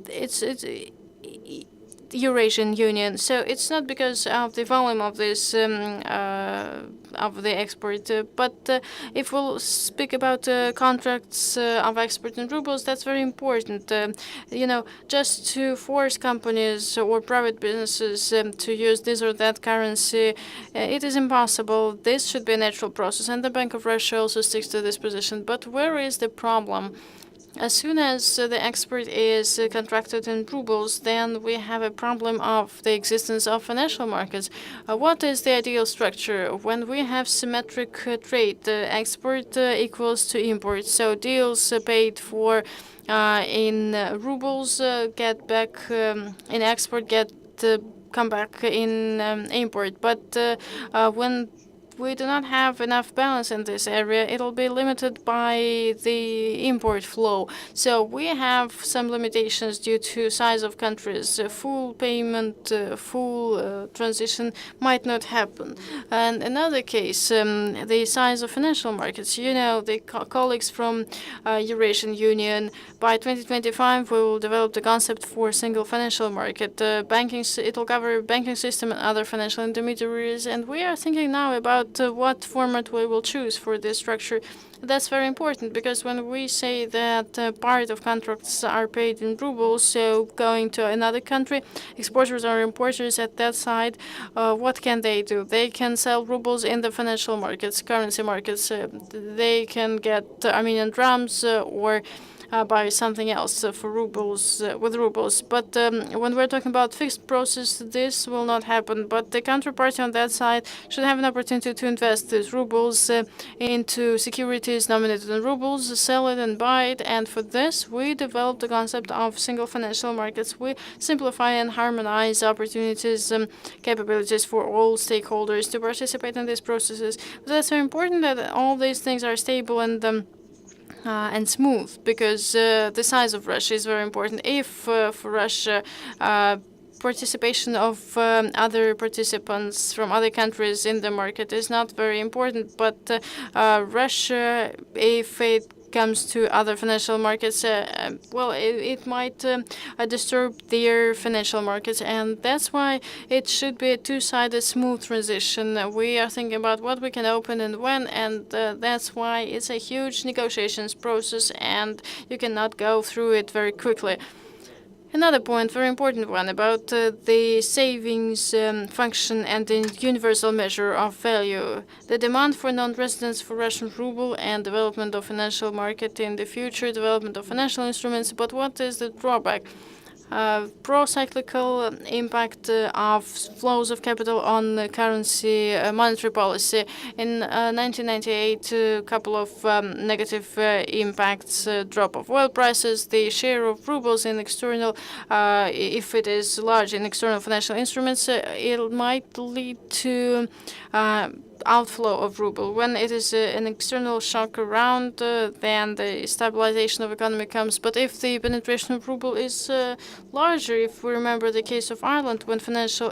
It's Eurasian Union, so it's not because of the volume of this of the export. But if we'll speak about contracts of export in rubles, that's very important. Just to force companies or private businesses to use this or that currency, it is impossible. This should be a natural process, and the Bank of Russia also sticks to this position. But where is the problem? As soon as the export is contracted in rubles, then we have a problem of the existence of financial markets. What is the ideal structure? When we have symmetric trade, export equals to import. So deals paid for in rubles get back in export, come back in import. But when we do not have enough balance in this area, it'll be limited by the import flow. So we have some limitations due to size of countries. Full payment, full transition might not happen. And another case, the size of financial markets. The colleagues from Eurasian Union, by 2025, we will develop the concept for single financial market. It will cover banking system and other financial intermediaries. And we are thinking now about what format we will choose for this structure. That's very important because when we say that part of contracts are paid in rubles, so going to another country, exporters or importers at that side, what can they do? They can sell rubles in the financial markets, currency markets. They can get Armenian drams or buy something else for rubles with rubles. But when we're talking about fixed process, this will not happen. But the counterparty on that side should have an opportunity to invest these rubles into securities nominated in rubles, sell it and buy it. And for this, we developed the concept of single financial markets. We simplify and harmonize opportunities, capabilities for all stakeholders to participate in these processes. That's very important that all these things are stable and smooth, because the size of Russia is very important. If for Russia participation of other participants from other countries in the market is not very important, but Russia, if it comes to other financial markets, well, it might disturb their financial markets, and that's why it should be a two-sided, smooth transition. We are thinking about what we can open and when, and that's why it's a huge negotiations process, and you cannot go through it very quickly. Another point, very important one, about the savings function and the universal measure of value. The demand for non-residents for Russian ruble and development of financial market in the future, development of financial instruments. But what is the drawback? Pro-cyclical impact of flows of capital on the currency monetary policy. In 1998, a couple of negative impacts, drop of oil prices, the share of rubles in external, if it is large in external financial instruments, it might lead to outflow of ruble. When it is an external shock around, then the stabilization of economy comes. But if the penetration of ruble is larger, if we remember the case of Iceland, when financial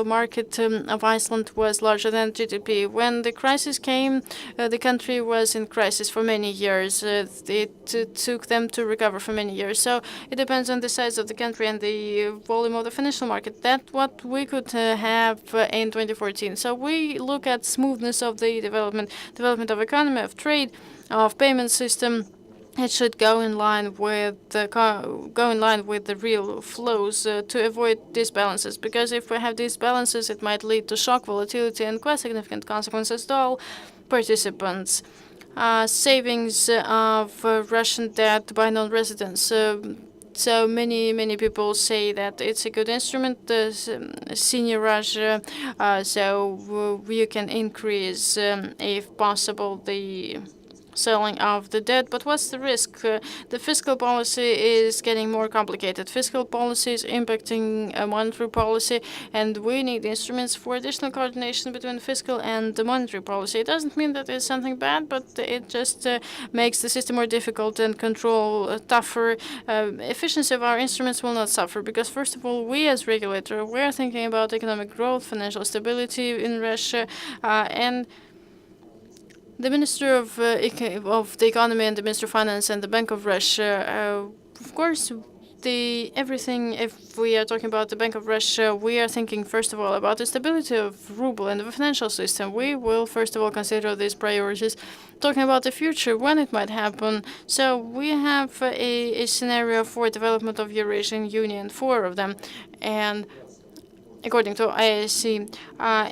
market of Iceland was larger than GDP, when the crisis came, the country was in crisis for many years. It took them to recover for many years. So it depends on the size of the country and the volume of the financial market. That's what we could have in 2014. So we look at smoothness of the development of economy, of trade, of payment system. It should go in line with the real flows to avoid disbalances. Because if we have disbalances, it might lead to shock, volatility, and quite significant consequences to all participants. Savings of Russian debt by non-residents. So many people say that it's a good instrument, senior Russia, so you can increase, if possible, the selling of the debt. But what's the risk? The fiscal policy is getting more complicated. Fiscal policy is impacting monetary policy, and we need instruments for additional coordination between fiscal and the monetary policy. It doesn't mean that it's something bad, but it just makes the system more difficult and control tougher. Efficiency of our instruments will not suffer, because first of all, we as regulator, we are thinking about economic growth, financial stability in Russia, and the Minister of the Economy and the Minister of Finance and the Bank of Russia, of course, everything. If we are talking about the Bank of Russia, we are thinking first of all about the stability of ruble and the financial system. We will first of all consider these priorities, talking about the future, when it might happen. So we have a scenario for development of Eurasian Union, 4 of them, and according to IAC,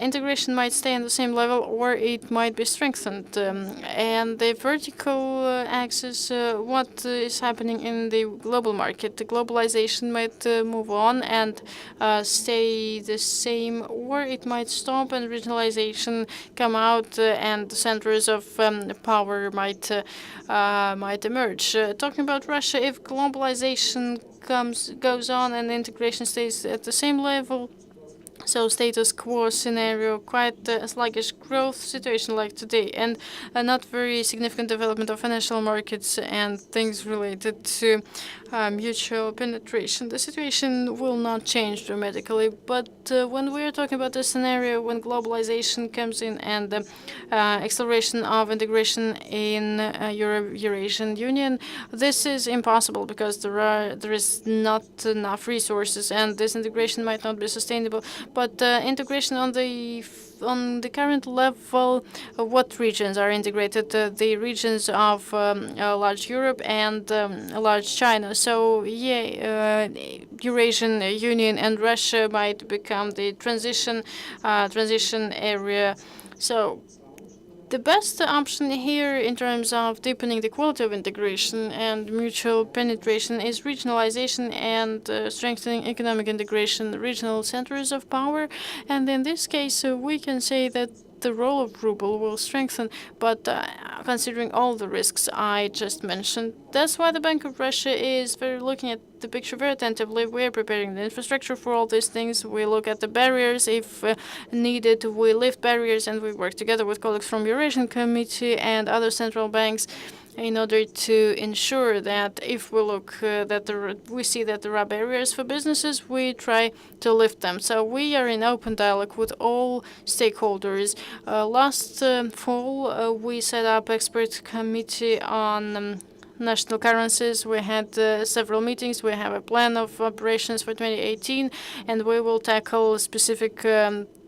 integration might stay on the same level or it might be strengthened. And the vertical axis, what is happening in the global market? The globalization might move on and stay the same, or it might stop and regionalization come out, and the centers of power might emerge. Talking about Russia, if globalization goes on and integration stays at the same level, so status quo scenario, quite a sluggish growth situation like today, and a not very significant development of financial markets and things related to mutual penetration. The situation will not change dramatically, but when we are talking about the scenario when globalization comes in and the acceleration of integration in Eurasian Union, this is impossible because there is not enough resources, and this integration might not be sustainable. But integration on the current level, what regions are integrated? The regions of large Europe and large China. So yeah, Eurasian Union and Russia might become the transition area. So The best option here in terms of deepening the quality of integration and mutual penetration is regionalization and strengthening economic integration, regional centers of power. And in this case, we can say that the role of ruble will strengthen, but considering all the risks I just mentioned, that's why the Bank of Russia is very looking at the picture very attentively. We're preparing the infrastructure for all these things. We look at the barriers if needed. We lift barriers, and we work together with colleagues from Eurasian Committee and other central banks in order to ensure that if we look we see that there are barriers for businesses, we try to lift them. So we are in open dialogue with all stakeholders. Last fall, we set up expert committee on national currencies. We had several meetings. We have a plan of operations for 2018, and we will tackle specific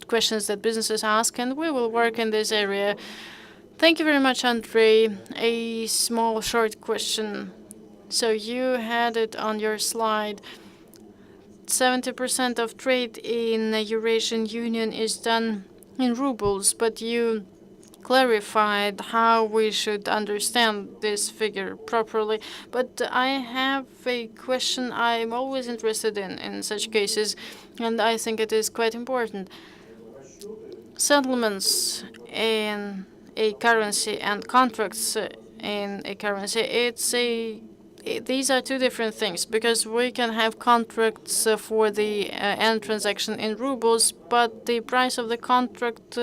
questions that businesses ask, and we will work in this area. Thank you very much, Andrei. A small, short question. So you had it on your slide. 70% of trade in the Eurasian Union is done in rubles, but you clarified how we should understand this figure properly. But I have a question I'm always interested in such cases, and I think it is quite important. Settlements in a currency and contracts in a currency, these are two different things, because we can have contracts for the end transaction in rubles, but the price of the contract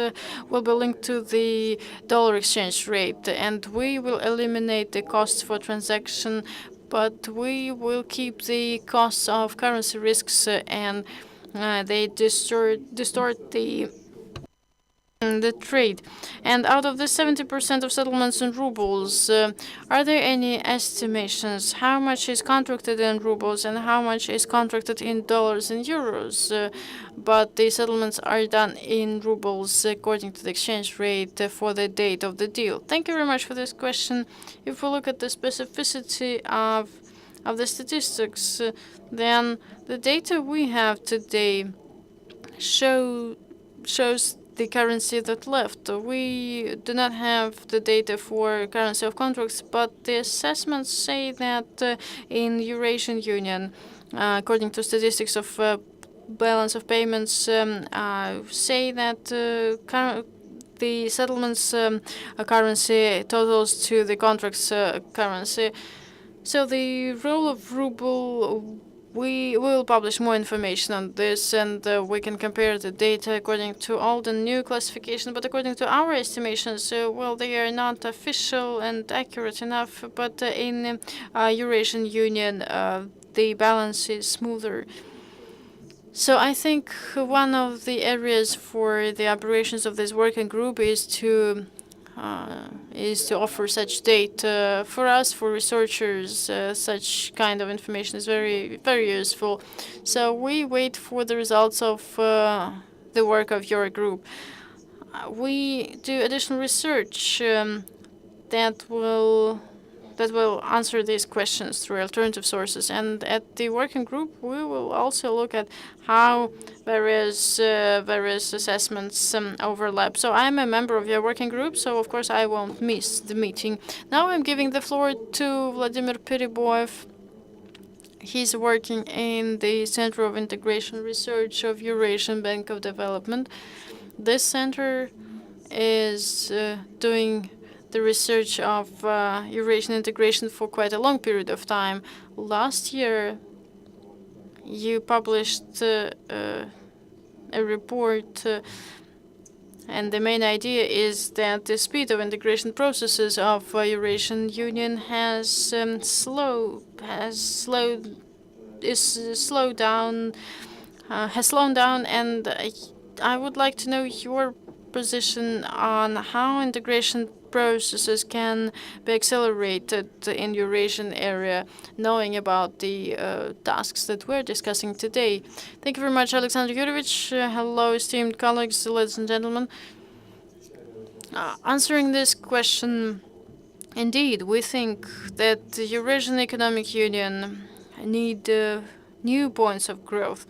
will be linked to the dollar exchange rate, and we will eliminate the costs for transaction, but we will keep the costs of currency risks, and they distort the trade. And out of the 70% of settlements in rubles, are there any estimations how much is contracted in rubles and how much is contracted in dollars and euros? But the settlements are done in rubles according to the exchange rate for the date of the deal. Thank you very much for this question. If we look at the specificity of the statistics, then the data we have today shows the currency that left. We do not have the data for currency of contracts, but the assessments say that in Eurasian Union, according to statistics of balance of payments, say that the settlements currency totals to the contracts currency. So the role of ruble, we will publish more information on this, and we can compare the data according to all the new classification. But according to our estimations, well, they are not official and accurate enough. But in Eurasian Union, the balance is smoother. So I think one of the areas for the operations of this working group is to offer such data for us, for researchers. Such kind of information is very, very useful. So we wait for the results of the work of your group. We do additional research that will answer these questions through alternative sources. And at the working group, we will also look at how various assessments overlap. So I'm a member of your working group, so of course I won't miss the meeting. Now I'm giving the floor to Vladimir Periboyev. He's working in the Center of Integration Research of Eurasian Bank of Development. This center is doing the research of Eurasian integration for quite a long period of time. Last year, you published a report, and the main idea is that the speed of integration processes of Eurasian Union has slowed down, and I would like to know your position on how integration processes can be accelerated in Eurasian area, knowing about the tasks that we're discussing today. Thank you very much, Alexander Yurievich. Hello, esteemed colleagues, ladies and gentlemen. Answering this question, indeed, we think that the Eurasian Economic Union need new points of growth.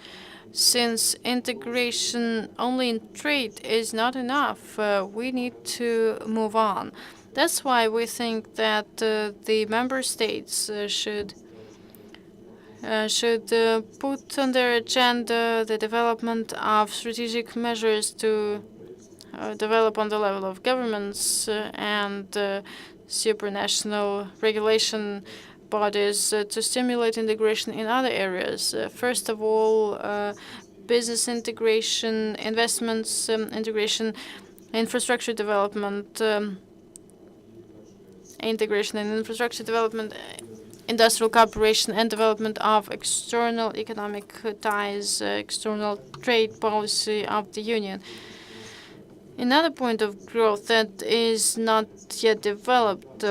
since integration only in trade is not enough. We need to move on. That's why we think that the member states should put on their agenda the development of strategic measures to develop on the level of governments and supranational regulation bodies to stimulate integration in other areas. First of all, business integration, investments integration, infrastructure development, integration in infrastructure development, industrial cooperation, and development of external economic ties, external trade policy of the Union. Another point of growth that is not yet developed,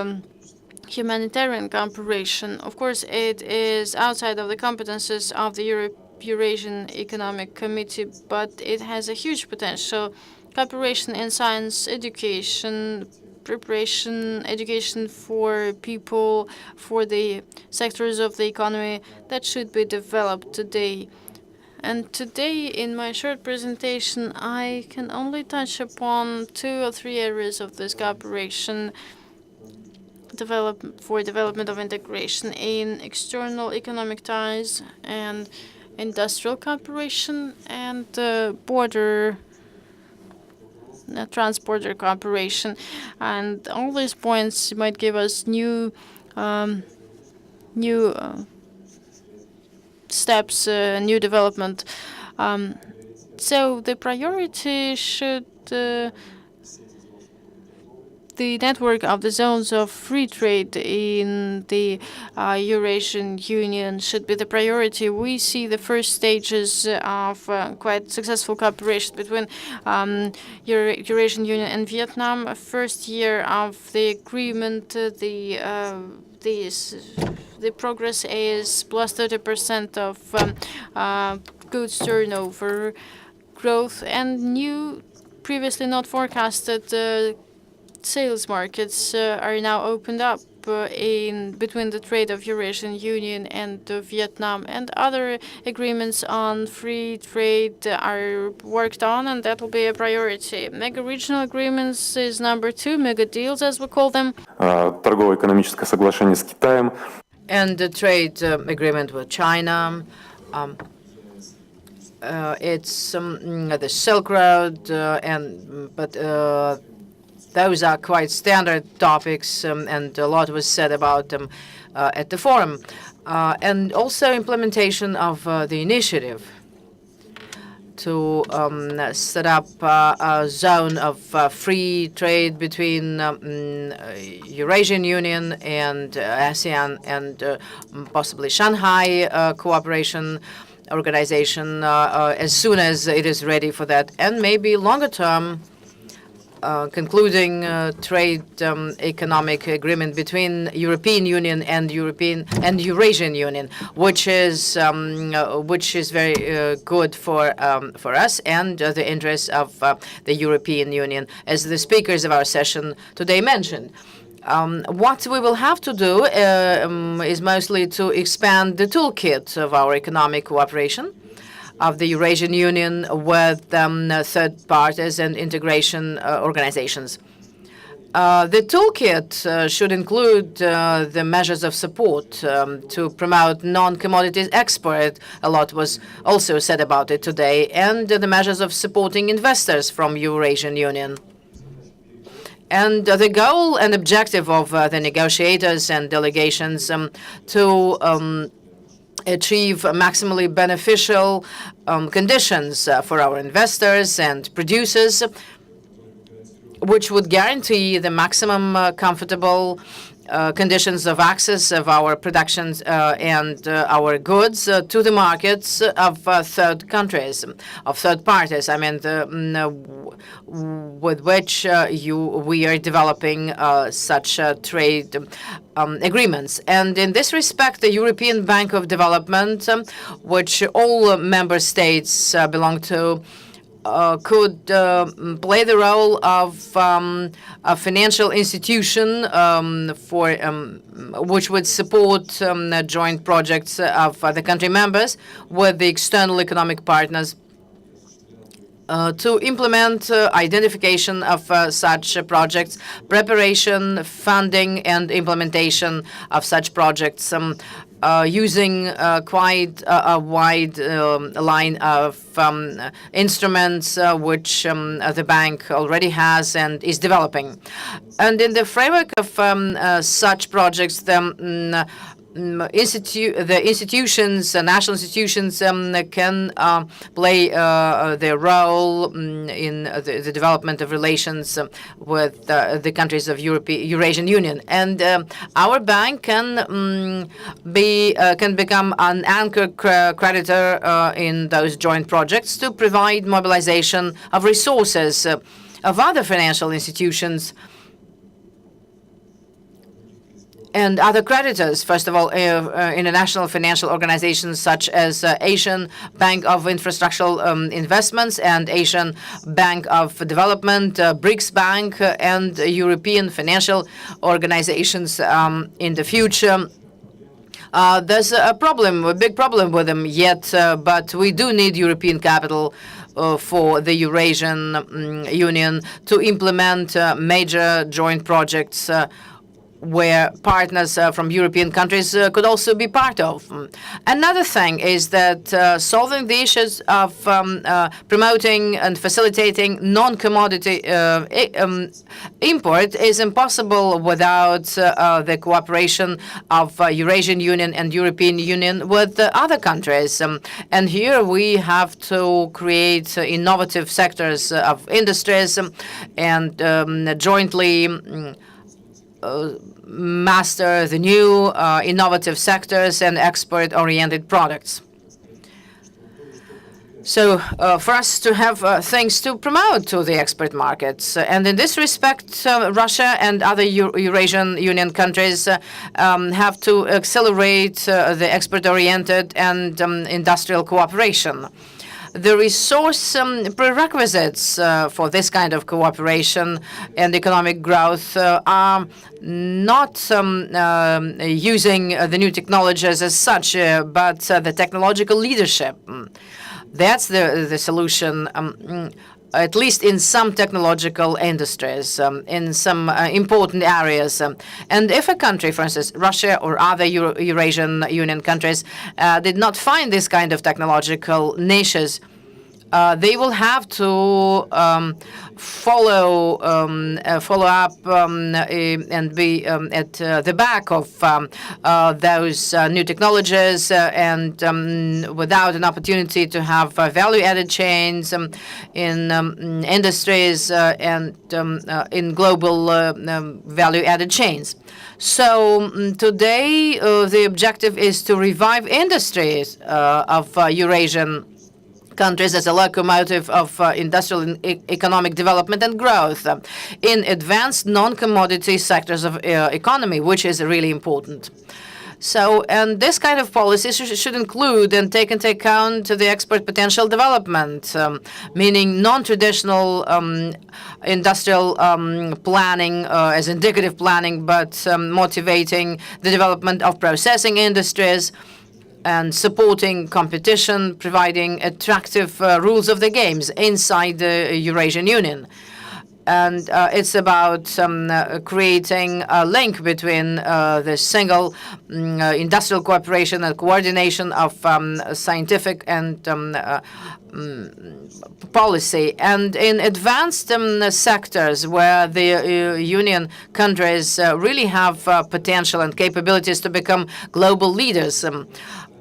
humanitarian cooperation. Of course, it is outside of the competences of the Eurasian Economic Committee, but it has a huge potential. Cooperation in science, education, preparation, education for people, for the sectors of the economy that should be developed today. And today, in my short presentation, I can only touch upon 2 or 3 areas of this cooperation for development of integration in external economic ties and industrial cooperation and border trans-border cooperation. And all these points might give us new steps, new development. So the priority should the network of the zones of free trade in the Eurasian Union should be the priority. We see the first stages of quite successful cooperation between Eurasian Union and Vietnam. First year of the agreement, the progress is plus 30% of goods turnover growth, and new, previously not forecasted sales markets are now opened up in between the trade of Eurasian Union and Vietnam, and other agreements on free trade are worked on, and that will be a priority. Mega regional agreements is number 2, mega deals as we call them. Торгово-экономическое соглашение с Китаем. And the trade agreement with China. It's the Silk Road, but those are quite standard topics, and a lot was said about them at the forum. And also implementation of the initiative to set up a zone of free trade between Eurasian Union and ASEAN and possibly Shanghai Cooperation Organization as soon as it is ready for that, and maybe longer term concluding trade economic agreement between European Union and Eurasian Union, which is very good for us and the interests of the European Union, as the speakers of our session today mentioned. What we will have to do is mostly to expand the toolkit of our economic cooperation of the Eurasian Union with third parties and integration organizations. The toolkit should include the measures of support to promote non-commodities export. A lot was also said about it today, and the measures of supporting investors from Eurasian Union. And the goal and objective of the negotiators and delegations to achieve maximally beneficial conditions for our investors and producers, which would guarantee the maximum comfortable conditions of access of our productions and our goods to the markets of third countries, of third parties. I mean, with which we are developing such trade agreements. And in this respect, the European Bank of Development, which all member states belong to, could play the role of a financial institution which would support joint projects of the country members with the external economic partners to implement identification of such projects, preparation, funding, and implementation of such projects, using quite a wide line of instruments which the bank already has and is developing. And in the framework of such projects, the institutions, national institutions, can play their role in the development of relations with the countries of Eurasian Union. And our bank can become an anchor creditor in those joint projects to provide mobilization of resources of other financial institutions and other creditors, first of all, international financial organizations such as Asian Bank of Infrastructural Investments and Asian Bank of Development, BRICS Bank, and European financial organizations in the future. There's a big problem with them yet, but we do need European capital for the Eurasian Union to implement major joint projects where partners from European countries could also be part of. Another thing is that solving the issues of promoting and facilitating non-commodity import is impossible without the cooperation of Eurasian Union and European Union with other countries. And here we have to create innovative sectors of industries and jointly master the new innovative sectors and export-oriented products. So for us to have things to promote to the export markets. And in this respect, Russia and other Eurasian Union countries have to accelerate the export-oriented and industrial cooperation. The resource prerequisites for this kind of cooperation and economic growth are not using the new technologies as such, but the technological leadership. That's the solution, at least in some technological industries, in some important areas. And if a country, for instance, Russia or other Eurasian Union countries, did not find this kind of technological niches, they will have to follow up and be at the back of those new technologies and without an opportunity to have value-added chains in industries and in global value-added chains. So today the objective is to revive industries of Eurasian countries as a locomotive of industrial and economic development and growth in advanced non-commodity sectors of economy, which is really important. So, and this kind of policy should include and take into account the export potential development, meaning non-traditional industrial planning as indicative planning, but motivating the development of processing industries, and supporting competition, providing attractive rules of the games inside the Eurasian Union. And it's about creating a link between the single industrial cooperation and coordination of scientific and policy. And in advanced sectors where the Union countries really have potential and capabilities to become global leaders,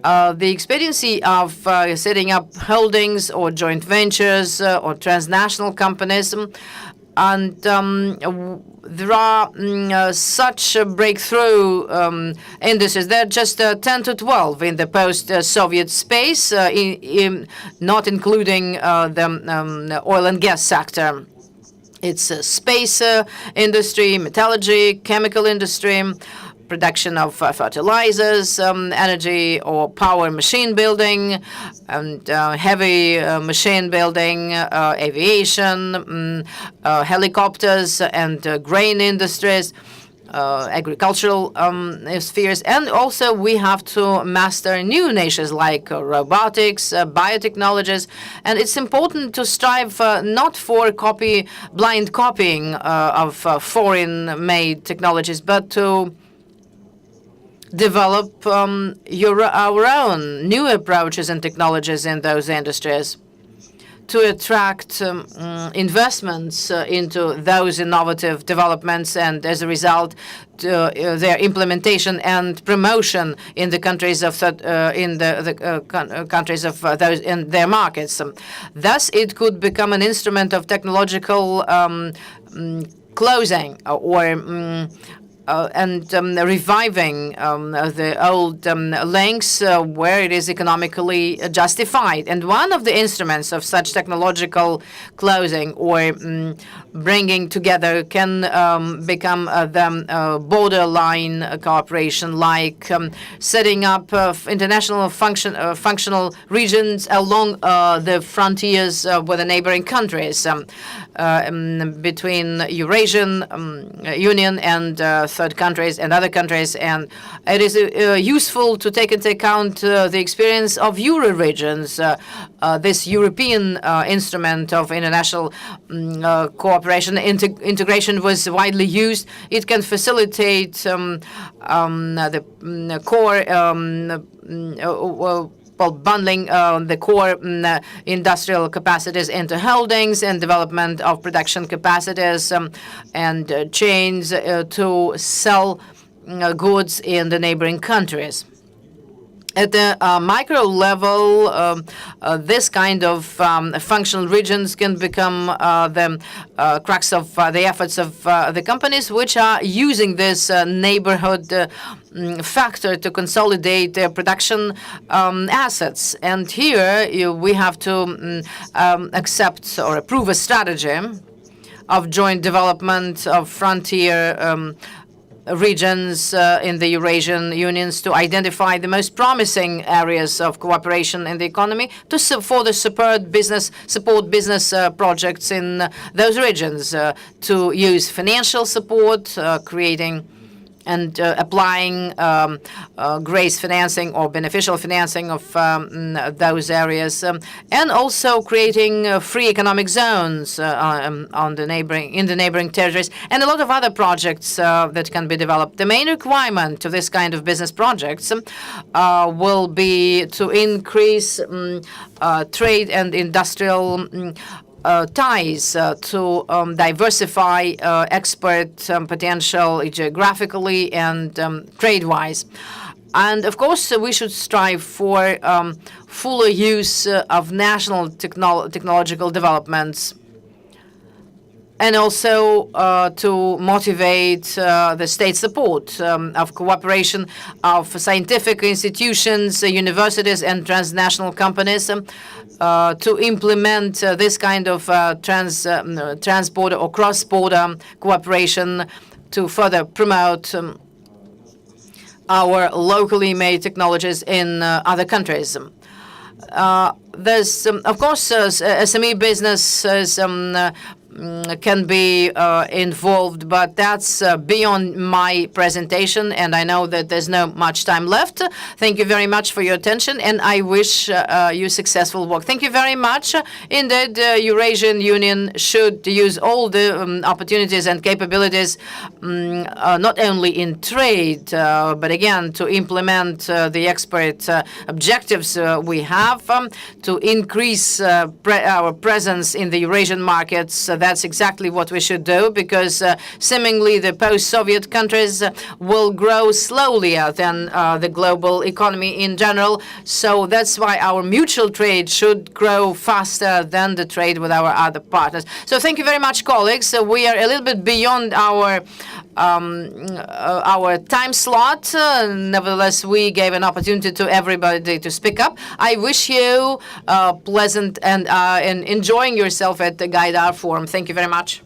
the expediency of setting up holdings or joint ventures or transnational companies, and there are such breakthrough industries. There are just 10 to 12 in the post-Soviet space, not including the oil and gas sector. It's a space industry, metallurgy, chemical industry, production of fertilizers, energy or power machine building, and heavy machine building, aviation, helicopters, and grain industries. Agricultural spheres, and also we have to master new niches like robotics, biotechnologies, and it's important to strive not for blind copying of foreign-made technologies, but to develop our own new approaches and technologies in those industries, to attract investments into those innovative developments, and as a result, their implementation and promotion in the countries of countries of those in their markets. Thus, it could become an instrument of technological closing or and reviving the old links where it is economically justified. And one of the instruments of such technological closing or bringing together can become the borderline cooperation, like setting up international functional regions along the frontiers with the neighboring countries between Eurasian Union and third countries and other countries. And it is useful to take into account the experience of Euro regions. This European instrument of international cooperation integration was widely used. It can facilitate the core bundling the core industrial capacities into holdings and development of production capacities and chains to sell goods in the neighboring countries. At the micro level, this kind of functional regions can become the crux of the efforts of the companies which are using this neighborhood factor to consolidate their production assets. And here we have to accept or approve a strategy of joint development of frontier regions in the Eurasian unions to identify the most promising areas of cooperation in the economy to further support business projects in those regions, to use financial support, creating and applying grace financing or beneficial financing of those areas, and also creating free economic zones in the neighboring territories, and a lot of other projects that can be developed. The main requirement of this kind of business projects will be to increase trade and industrial ties to diversify export potential geographically and trade-wise. And of course, we should strive for fuller use of national technological developments, and also to motivate the state support of cooperation of scientific institutions, universities, and transnational companies to implement this kind of trans-border or cross-border cooperation to further promote our locally made technologies in other countries. There's, of course, SME businesses can be involved, but that's beyond my presentation, and I know that there's not much time left. Thank you very much for your attention, and I wish you successful work. Thank you very much. Indeed, the Eurasian Union should use all the opportunities and capabilities, not only in trade, but again, to implement the export objectives we have, to increase our presence in the Eurasian markets. That's exactly what we should do, because seemingly the post-Soviet countries will grow slower than the global economy in general. So that's why our mutual trade should grow faster than the trade with our other partners. So thank you very much, colleagues. We are a little bit beyond our time slot. Nevertheless, we gave an opportunity to everybody to speak up. I wish you pleasant and enjoying yourself at the Gaidar Forum. Thank you very much.